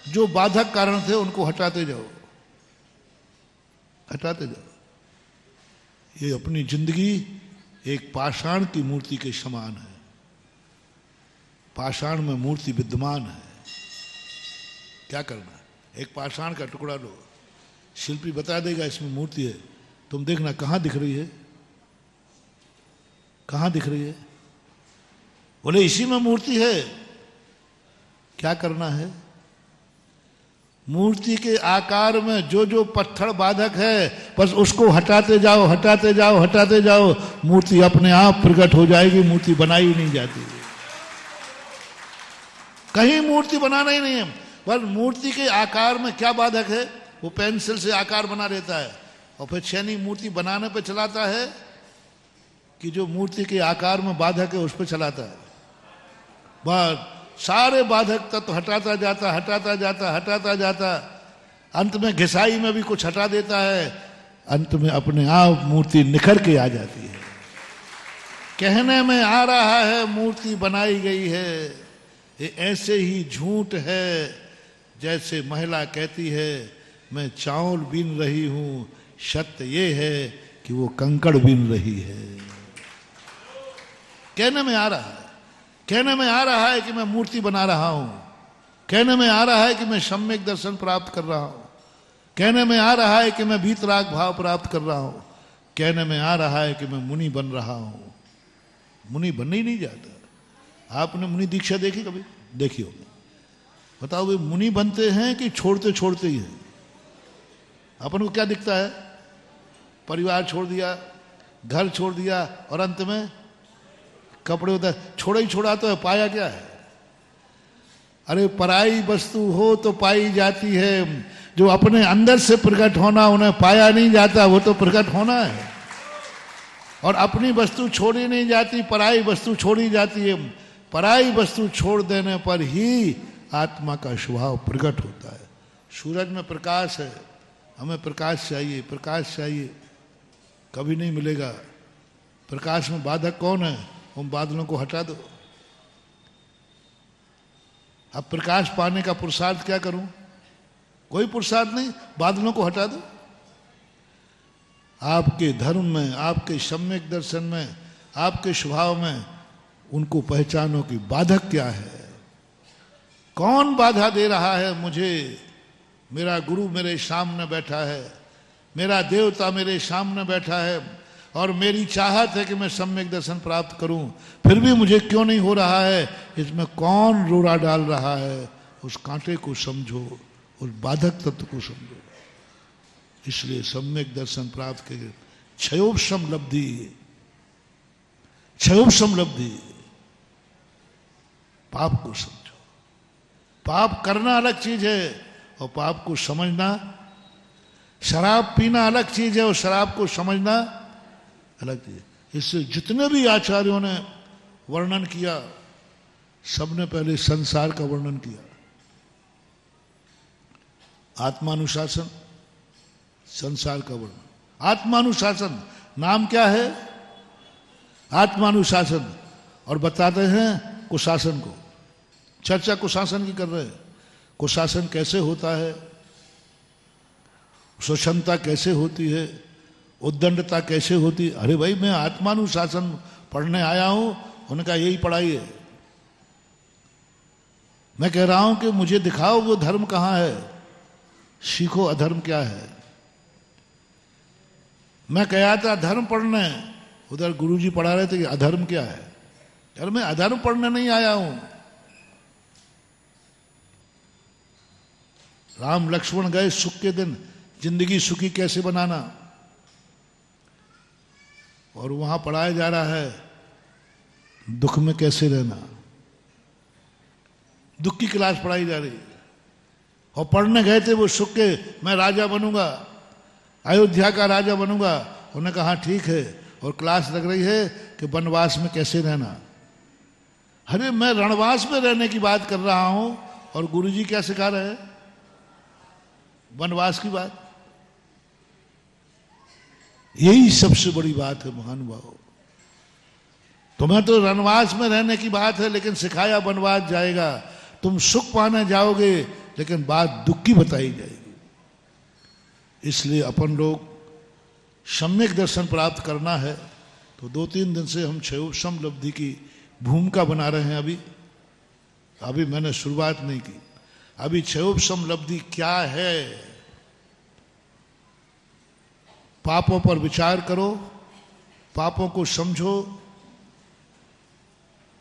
Speaker 5: जो बाधक कारण थे उनको हटाते जाओ, हटाते जाओ। ये अपनी जिंदगी एक पाषाण की मूर्ति के समान है। पाषाण में मूर्ति विद्यमान है, क्या करना? एक पाषाण का टुकड़ा लो, शिल्पी बता देगा इसमें मूर्ति है, तुम देखना कहां दिख रही है, कहां दिख रही है? बोले इसी में मूर्ति है। क्या करना है? मूर्ति के आकार में जो जो पत्थर बाधक है बस उसको हटाते जाओ, हटाते जाओ, हटाते जाओ। मूर्ति अपने आप प्रकट हो जाएगी। मूर्ति बनाई नहीं जाती, कहीं मूर्ति बनाना ही नहीं है। पर मूर्ति के आकार में क्या बाधक है? वो पेंसिल से आकार बना देता है और फिर छेनी मूर्ति बनाने पे चलाता है कि जो मूर्ति के आकार में बाधक है उस पर चलाता है। बस सारे बाधक तत्व हटाता जाता, हटाता जाता, हटाता जाता। अंत में घिसाई में भी कुछ हटा देता है, अंत में अपने आप मूर्ति निखर के आ जाती है। कहने में आ रहा है मूर्ति बनाई गई है, ये ऐसे ही झूठ है जैसे महिला कहती है मैं चावल बीन रही हूं, सत्य ये है कि वो कंकड़ बीन रही है। कहने में आ रहा है, कहने में आ रहा है कि मैं मूर्ति बना रहा हूं, कहने में आ रहा है कि मैं सम्यक दर्शन प्राप्त कर रहा हूं, कहने में आ रहा है कि मैं वीतराग भाव प्राप्त कर रहा हूं, कहने में आ रहा है कि मैं मुनि बन रहा हूं। मुनि बनने ही नहीं जाता। आपने मुनि दीक्षा देखी कभी? देखी होगी। बताओ वे मुनि बनते हैं कि छोड़ते छोड़ते ही हैं? अपन को क्या दिखता है? परिवार छोड़ दिया, घर छोड़ दिया और अंत में कपड़े होता है। छोड़ा ही छोड़ा तो है, पाया क्या है? अरे पराई वस्तु हो तो पाई जाती है, जो अपने अंदर से प्रकट होना उन्हें पाया नहीं जाता, वो तो प्रकट होना है। और अपनी वस्तु छोड़ी नहीं जाती, पराई वस्तु छोड़ी जाती है। पराई वस्तु छोड़ देने पर ही आत्मा का स्वभाव प्रकट होता है। सूरज में प्रकाश है, हमें प्रकाश चाहिए, प्रकाश चाहिए, कभी नहीं मिलेगा। प्रकाश में बाधक कौन है? उन बादलों को हटा दो। अब प्रकाश पाने का पुरुषार्थ क्या करूं? कोई पुरुषार्थ नहीं, बादलों को हटा दो। आपके धर्म में, आपके सम्यक दर्शन में, आपके स्वभाव में उनको पहचानो कि बाधक क्या है, कौन बाधा दे रहा है मुझे। मेरा गुरु मेरे सामने बैठा है, मेरा देवता मेरे सामने बैठा है और मेरी चाहत है कि मैं सम्यक दर्शन प्राप्त करूं, फिर भी मुझे क्यों नहीं हो रहा है? इसमें कौन रोड़ा डाल रहा है? उस कांटे को समझो, उस बाधक तत्व को समझो। इसलिए सम्यक दर्शन प्राप्त के क्षयोपशम लब्धि, क्षयोपशम लब्धि। पाप को समझो। पाप करना अलग चीज है और पाप को समझना शराब पीना अलग चीज है और शराब को समझना अलग चीज है। इससे जितने भी आचार्यों ने वर्णन किया, सबने पहले संसार का वर्णन किया। आत्मानुशासन, संसार का वर्णन। आत्मानुशासन नाम क्या है? आत्मानुशासन। और बताते हैं कुशासन को। चर्चा कुशासन की कर रहे हैं। कुशासन कैसे होता है, स्वच्छंदता कैसे होती है, उद्दंडता कैसे होती है। अरे भाई, मैं आत्मानुशासन पढ़ने आया हूं, उनका यही पढ़ाई है। मैं कह रहा हूं कि मुझे दिखाओ वो धर्म कहां है, सीखो अधर्म क्या है। मैं गया था धर्म पढ़ने, उधर गुरुजी पढ़ा रहे थे कि अधर्म क्या है। यार मैं अधर्म पढ़ने नहीं आया हूं। राम लक्ष्मण गए सुख के दिन, जिंदगी सुखी कैसे बनाना, और वहां पढ़ाया जा रहा है दुख में कैसे रहना। दुख की क्लास पढ़ाई जा रही है। और पढ़ने गए थे वो सुख के, मैं राजा बनूंगा, अयोध्या का राजा बनूंगा। उन्होंने कहा ठीक है, और क्लास लग रही है कि वनवास में कैसे रहना। अरे मैं रणवास में रहने की बात कर रहा हूं, और गुरुजी क्या सिखा रहे हैं? वनवास की बात। यही सबसे बड़ी बात है महानुभाव। तुम्हें तो वनवास में रहने की बात है, लेकिन सिखाया वनवास जाएगा। तुम सुख पाने जाओगे, लेकिन बात दुख की बताई जाएगी। इसलिए अपन लोग सम्यक दर्शन प्राप्त करना है, तो 2-3 दिन से हम क्षयोपशम लब्धि की भूमिका बना रहे हैं। अभी मैंने शुरुआत नहीं की। अभी क्षयोपशम लब्धि क्या है, पापों पर विचार करो, पापों को समझो,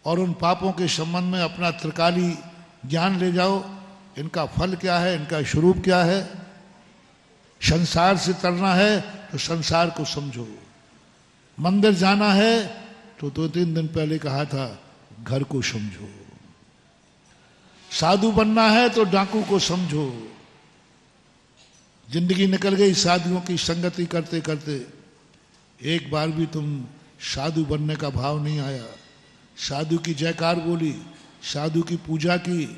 Speaker 5: और उन पापों के संबंध में अपना त्रिकाली ज्ञान ले जाओ। इनका फल क्या है, इनका स्वरूप क्या है। संसार से तरना है तो संसार को समझो। मंदिर जाना है तो 2-3 दिन पहले कहा था घर को समझो। साधु बनना है तो डाकू को समझो। जिंदगी निकल गई साधुओं की संगति करते करते, एक बार भी तुम साधु बनने का भाव नहीं आया। साधु की जयकार बोली, साधु की पूजा की,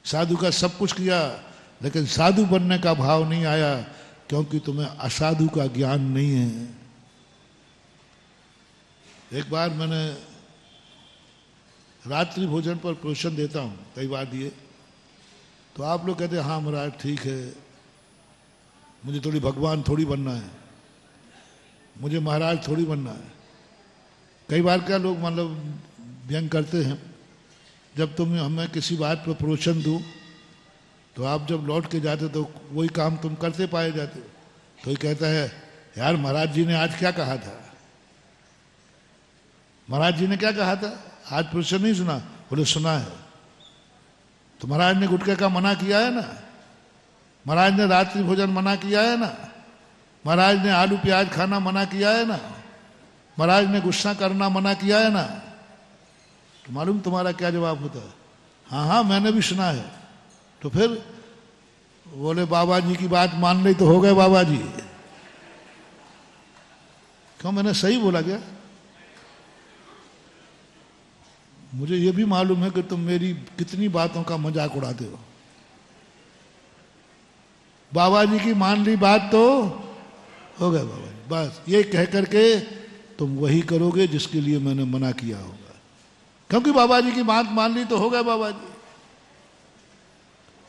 Speaker 5: साधु का सब कुछ किया, लेकिन साधु बनने का भाव नहीं आया, क्योंकि तुम्हें असाधु का ज्ञान नहीं है। एक बार मैंने रात्रि भोजन पर प्रवचन देता हूं, कई बार दिए, तो आप लोग कहते हैं हाँ महाराज ठीक है, मुझे थोड़ी भगवान थोड़ी बनना है, मुझे महाराज थोड़ी बनना है। कई बार क्या लोग मतलब व्यंग करते हैं, जब तुम हमें किसी बात पर प्रवचन दो तो आप जब लौट के जाते तो वही काम तुम करते पाए जाते हो। तो ये कहता है यार महाराज जी ने आज क्या कहा था, महाराज जी ने क्या कहा था, आज प्रवचन नहीं सुना? बोले सुना है। तो महाराज ने गुटखे का मना किया है ना, महाराज ने रात्रि भोजन मना किया है ना, महाराज ने आलू प्याज खाना मना किया है ना, महाराज ने गुस्सा करना मना किया है ना। तो मालूम तुम्हारा क्या जवाब होता है? हाँ हाँ मैंने भी सुना है। तो फिर बोले बाबा जी की बात मान ली तो हो गए बाबा जी। क्यों, मैंने सही बोला क्या? मुझे ये भी मालूम है कि तुम मेरी कितनी बातों का मजाक उड़ाते हो। बाबा जी की मान ली बात तो हो गए बाबा जी, बस ये कह करके तुम वही करोगे जिसके लिए मैंने मना किया होगा, क्योंकि बाबा जी की बात मान ली तो हो गए बाबा जी।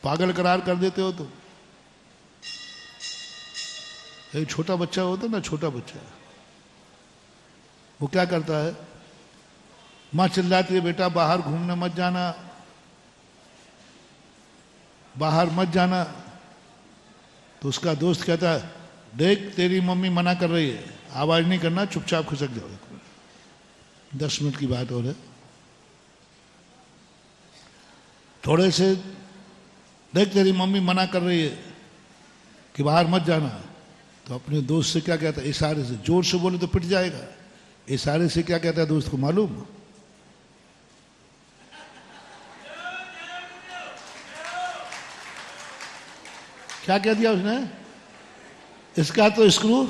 Speaker 5: पागल करार कर देते हो तुम। एक छोटा बच्चा होता ना, छोटा बच्चा, वो क्या करता है, मां चिल्लाती है बेटा बाहर घूमने मत जाना, बाहर मत जाना। तो उसका दोस्त कहता है देख तेरी मम्मी मना कर रही है, आवाज नहीं करना, चुपचाप खिसक जाओ। 10 मिनट की बात और है। थोड़े से देख तेरी मम्मी मना कर रही है कि बाहर मत जाना। तो अपने दोस्त से क्या कहता है, इशारे से, जोर से बोले तो पिट जाएगा, इशारे से क्या कहता है दोस्त को मालूम? क्या कह दिया उसने? इसका तो स्क्रू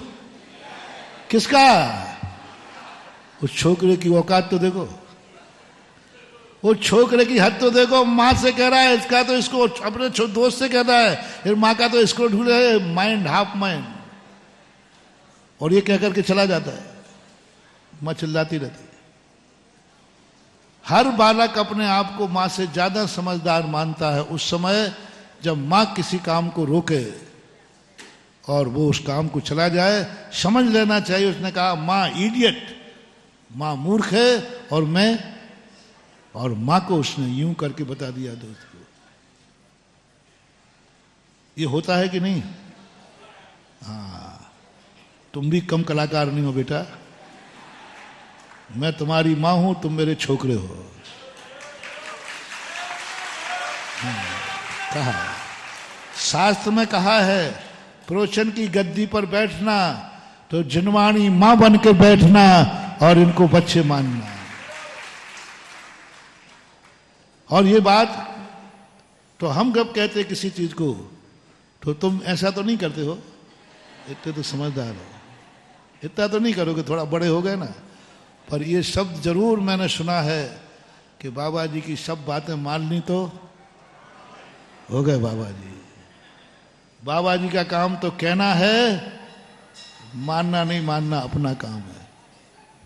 Speaker 5: किसका? उस छोकरे की औकात तो देखो, वो छोकरे की हद तो देखो। माँ से कह रहा है इसका तो, इसको अपने दोस्त से कहता है, फिर माँ का तो इसको ढूंढे माइंड, हाफ माइंड, और ये कह करके चला जाता है। माँ चिल्लाती रहती है। हर बालक अपने आप को माँ से ज्यादा समझदार मानता है उस समय जब माँ किसी काम को रोके और वो उस काम को चला जाए। समझ लेना चाहिए, उसने कहा माँ इडियट, माँ मूर्ख है, और माँ को उसने यूं करके बता दिया दोस्त को। ये होता है कि नहीं? हाँ, तुम भी कम कलाकार नहीं हो बेटा। मैं तुम्हारी माँ हूं, तुम मेरे छोकरे हो। कहा शास्त्र में कहा है, प्रवचन की गद्दी पर बैठना तो जिनवाणी मां बन के बैठना और इनको बच्चे मानना। और ये बात तो हम जब कहते किसी चीज को तो तुम ऐसा तो नहीं करते हो, इतने तो समझदार हो, इतना तो नहीं करोगे, थोड़ा बड़े हो गए ना। पर ये शब्द जरूर मैंने सुना है कि बाबा जी की सब बातें मान ली तो हो गए बाबा जी। बाबा जी का काम तो कहना है, मानना नहीं मानना अपना काम है।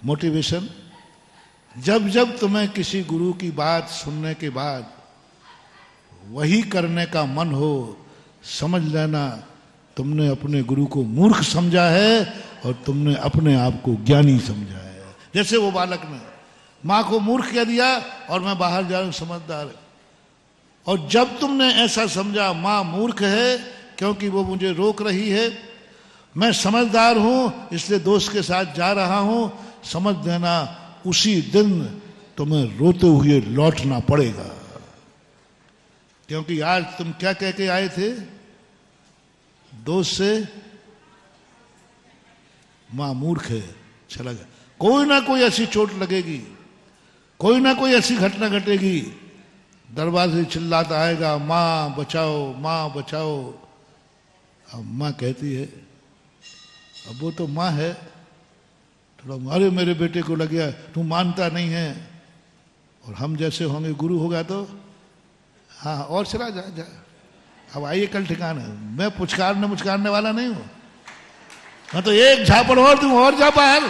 Speaker 5: मोटिवेशन, जब जब तुम्हें किसी गुरु की बात सुनने के बाद वही करने का मन हो, समझ लेना तुमने अपने गुरु को मूर्ख समझा है और तुमने अपने आप को ज्ञानी समझा है। जैसे वो बालक ने माँ को मूर्ख कह दिया और मैं बाहर जा रहा हूं समझदार। और जब तुमने ऐसा समझा माँ मूर्ख है क्योंकि वो मुझे रोक रही है, मैं समझदार हूं इसलिए दोस्त के साथ जा रहा हूं, समझ देना उसी दिन तुम्हें रोते हुए लौटना पड़ेगा। क्योंकि आज तुम क्या कह के आए थे दोस्त से? मां मूर्ख है, चला गया। कोई ना कोई ऐसी चोट लगेगी, कोई ना कोई ऐसी घटना घटेगी, दरवाजे चिल्लाता आएगा मां बचाओ मां बचाओ। अब मां कहती है, अब वो तो मां है, थोड़ा अरे मेरे बेटे को लग गया, तू मानता नहीं है। और हम जैसे होंगे, गुरु होगा तो हाँ और चला जा। अब आइए कल ठिकाना। मैं पुचकारने मुचकारने वाला नहीं हूं, मैं तो एक झापड़ और दूं और जा बाहर।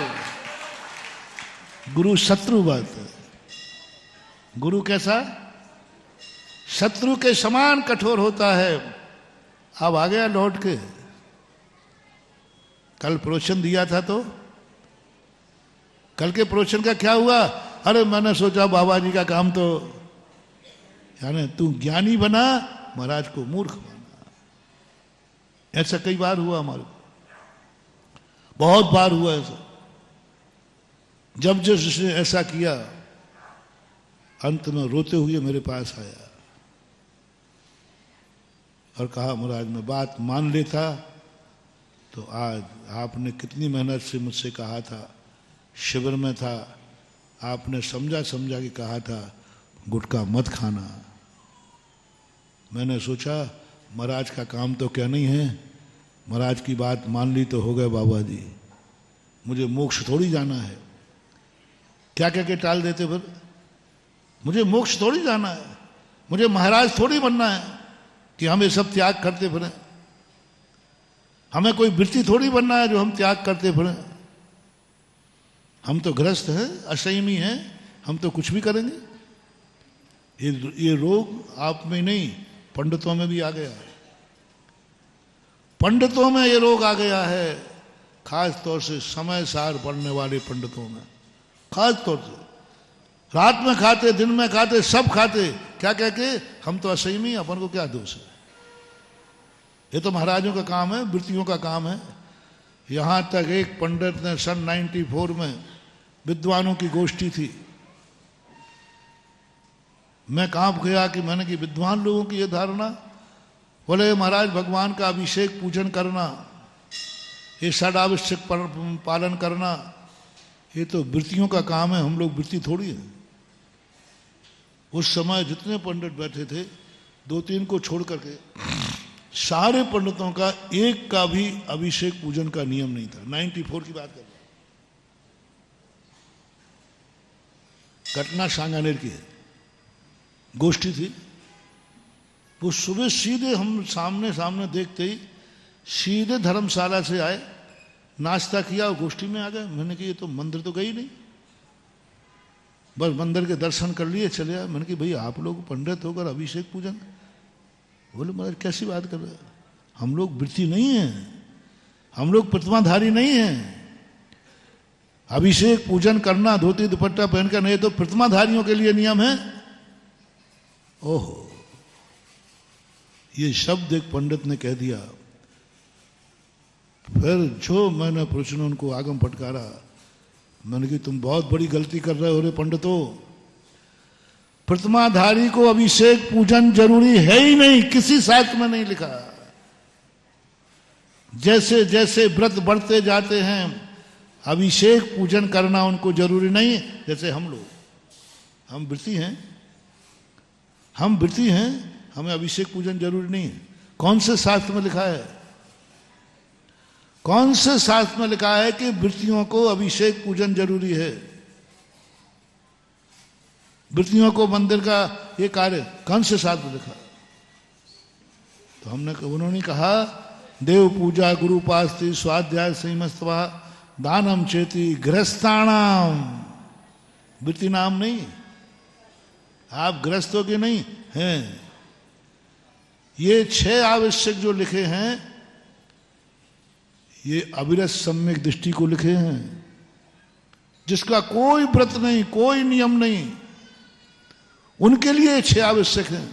Speaker 5: गुरु शत्रु बात है। गुरु कैसा? शत्रु के समान कठोर होता है। अब आ गया लौट के, कल प्रवचन दिया था तो कल के प्रवचन का क्या हुआ? अरे मैंने सोचा बाबा जी का काम तो यानी तू ज्ञानी बना, महाराज को मूर्ख बना। ऐसा कई बार हुआ हमारे, बहुत बार हुआ ऐसा। जब जिसने ऐसा किया अंत में रोते हुए मेरे पास आया और कहा महाराज मैं बात मान लेता तो आज आपने कितनी मेहनत से मुझसे कहा था, शिविर में था, आपने समझा कि कहा था गुटखा मत खाना। मैंने सोचा महाराज का काम तो क्या नहीं है, महाराज की बात मान ली तो हो गए बाबा जी, मुझे मोक्ष थोड़ी जाना है। क्या कह के टाल देते फिर? मुझे मोक्ष थोड़ी जाना है, मुझे महाराज थोड़ी बनना है कि हम ये सब त्याग करते फिरें। हमें कोई वृत्ति थोड़ी बनना है जो हम त्याग करते फिरें। हम तो गृहस्थ हैं, असंयमी हैं, हम तो कुछ भी करेंगे। ये रोग आप में नहीं, पंडितों में भी आ गया है। पंडितों में ये रोग आ गया है, खास तौर से समय सार पढ़ने वाले पंडितों में। खास तौर से रात में खाते, दिन में खाते, सब खाते, क्या कह के हम तो असंयमी, अपन को क्या दोष है। ये तो महाराजों का काम है, वृत्तियों का काम है। यहां तक एक पंडित ने सन 94 में विद्वानों की गोष्ठी थी, मैं कांप गया कि मैंने कि विद्वान लोगों की ये धारणा, बोले महाराज भगवान का अभिषेक पूजन करना, ये षडावश्यक पालन करना, ये तो वृत्तियों का काम है, हम लोग वृत्ति थोड़ी है। उस समय जितने पंडित बैठे थे, 2-3 को छोड़ करके सारे पंडितों का एक का भी अभिषेक पूजन का नियम नहीं था। 94 की बात कर रहा हूं। घटना सांगानेर की है, गोष्ठी थी। वो सुबह सीधे हम सामने सामने देखते ही सीधे धर्मशाला से आए, नाश्ता किया और गोष्ठी में आ गए। मैंने कहा ये तो मंदिर तो गई नहीं, बस मंदिर के दर्शन कर लिए चले आए। मैंने कहा भाई आप लोग पंडित होकर अभिषेक पूजन? बोले महाराज कैसी बात कर रहे हैं, हम लोग वृत्ति नहीं हैं, हम लोग प्रतिमाधारी नहीं हैं। अभिषेक पूजन करना धोती दुपट्टा पहनकर नहीं तो प्रतिमाधारियों के लिए नियम है। ओहो, ये शब्द एक पंडित ने कह दिया। फिर जो मैंने प्रश्न उनको आगम फटकारा, मैंने कहा तुम बहुत बड़ी गलती कर रहे हो रे पंडितों। प्रतिमाधारी को अभिषेक पूजन जरूरी है ही नहीं, किसी शास्त्र में नहीं लिखा। जैसे जैसे व्रत बढ़ते जाते हैं अभिषेक पूजन करना उनको जरूरी नहीं। जैसे हम लोग, हम व्रती हैं, हम व्रती हैं, हमें अभिषेक पूजन जरूरी नहीं है। कौन से शास्त्र में लिखा है, कौन से शास्त्र में लिखा है कि व्रतियों को अभिषेक पूजन जरूरी है? व्रतियों को मंदिर का ये कार्य कौन से शास्त्र में लिखा? तो उन्होंने कहा देव पूजा गुरु उपास्ति स्वाध्याय संयमस्तवा दानम चेति गृहस्थानाम। वृत्ति नाम नहीं, आप गृहस्थों के नहीं हैं। ये 6 आवश्यक जो लिखे हैं ये अविरत सम्यक दृष्टि को लिखे हैं, जिसका कोई व्रत नहीं, कोई नियम नहीं, उनके लिए 6 आवश्यक हैं।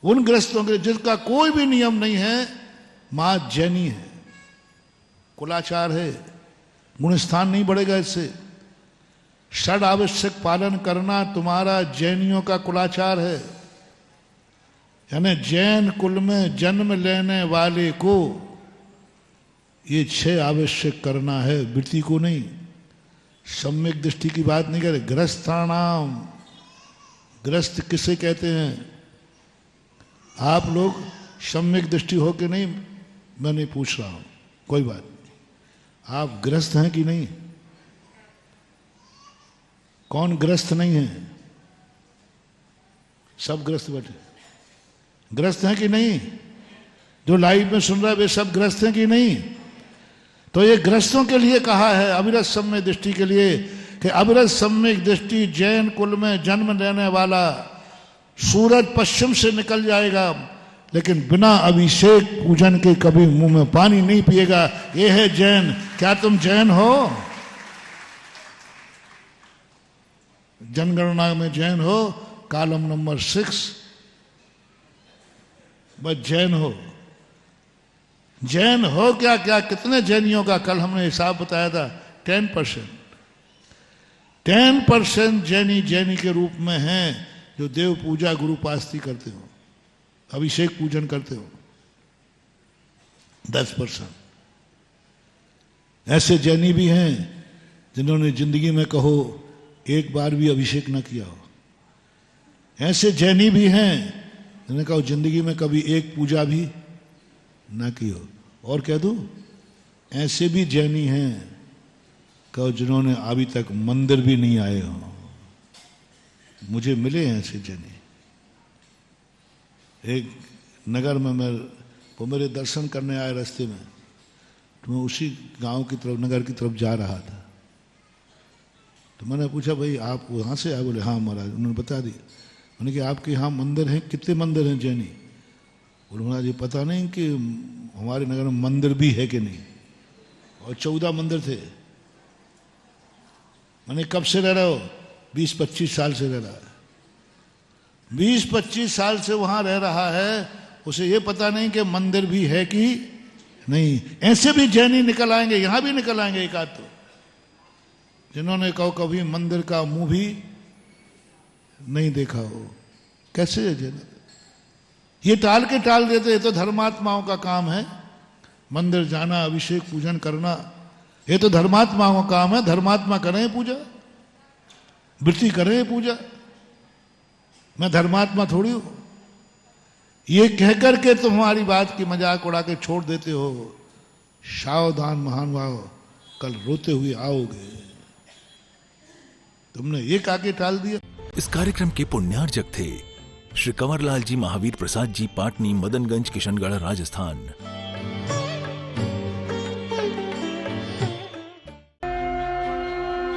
Speaker 5: उन गृहस्थों के जिसका कोई भी नियम नहीं है, मां जैनी है, कुलाचार है, गुणस्थान नहीं बढ़ेगा इससे। 6 आवश्यक पालन करना तुम्हारा जैनियों का कुलाचार है। यानी जैन कुल में जन्म लेने वाले को ये 6 आवश्यक करना है, वृत्ति को नहीं। सम्यक दृष्टि की बात नहीं कर रहे। गृहस्थानाम, गृहस्थ किसे कहते हैं? आप लोग सम्यक दृष्टि हो कि नहीं मैं नहीं पूछ रहा हूं, कोई बात नहीं। आप गृहस्थ हैं कि नहीं? कौन गृहस्थ नहीं है? सब गृहस्थ बैठे, गृहस्थ हैं कि नहीं? जो लाइव में सुन रहा है वे सब गृहस्थ हैं कि नहीं? तो ये गृहस्थों के लिए कहा है अविरत सम्यक दृष्टि के लिए कि अविरत सम्यक दृष्टि जैन कुल में जन्म लेने वाला सूरज पश्चिम से निकल जाएगा लेकिन बिना अभिषेक पूजन के कभी मुंह में पानी नहीं पिएगा। ये है जैन। क्या तुम जैन हो? जनगणना में जैन हो, कॉलम नंबर 6, बस जैन हो। जैन हो क्या? क्या कितने जैनियों का कल हमने हिसाब बताया था? 10%। 10% जैनी के रूप में हैं जो देव पूजा गुरु उपास्ति करते हो, अभिषेक पूजन करते हो। 10% ऐसे जैनी भी हैं जिन्होंने जिंदगी में कहो एक बार भी अभिषेक न किया हो। ऐसे जैनी भी हैं जिन्होंने कहा जिंदगी में कभी एक पूजा भी ना की हो। और कह दूं, ऐसे भी जैनी हैं कहो जिन्होंने अभी तक मंदिर भी नहीं आए हो। मुझे मिले हैं ऐसे जैनी। एक नगर में वो मेरे दर्शन करने आए रास्ते में, तो मैं उसी गांव की तरफ, नगर की तरफ जा रहा था। तो मैंने पूछा भाई आप वहाँ से आए? बोले हाँ महाराज। उन्होंने बता दिया। मैंने कहा आपके यहाँ मंदिर हैं? कितने मंदिर हैं जैनी? बोले महाराज ये पता नहीं कि हमारे नगर में मंदिर भी है कि नहीं। और 14 मंदिर थे। मैंने कब से रह रहे हो? 20-25 साल से रह रहा है। 20-25 साल से वहां रह रहा है, उसे ये पता नहीं कि मंदिर भी है कि नहीं। ऐसे भी जैनी निकल आएंगे, यहां भी निकल आएंगे एक आध, तो जिन्होंने कहो कभी मंदिर का मुंह भी नहीं देखा हो। कैसे है जैन? ये टाल देते। ये तो धर्मात्माओं का काम है, मंदिर जाना, अभिषेक पूजन करना, ये तो धर्मात्माओं का काम है। धर्मात्मा करें पूजा, वृत्ति करें पूजा। मैं धर्मात्मा थोड़ी हूं। ये कहकर के तुम हमारी बात की मजाक उड़ा के छोड़ देते हो। सावधान महानुभाव, कल रोते हुए आओगे। तुमने एक आगे टाल दिया।
Speaker 1: इस कार्यक्रम के पुण्यार्जक थे श्री कंवरलाल जी महावीर प्रसाद जी, पाटनी, मदनगंज, किशनगढ़, राजस्थान।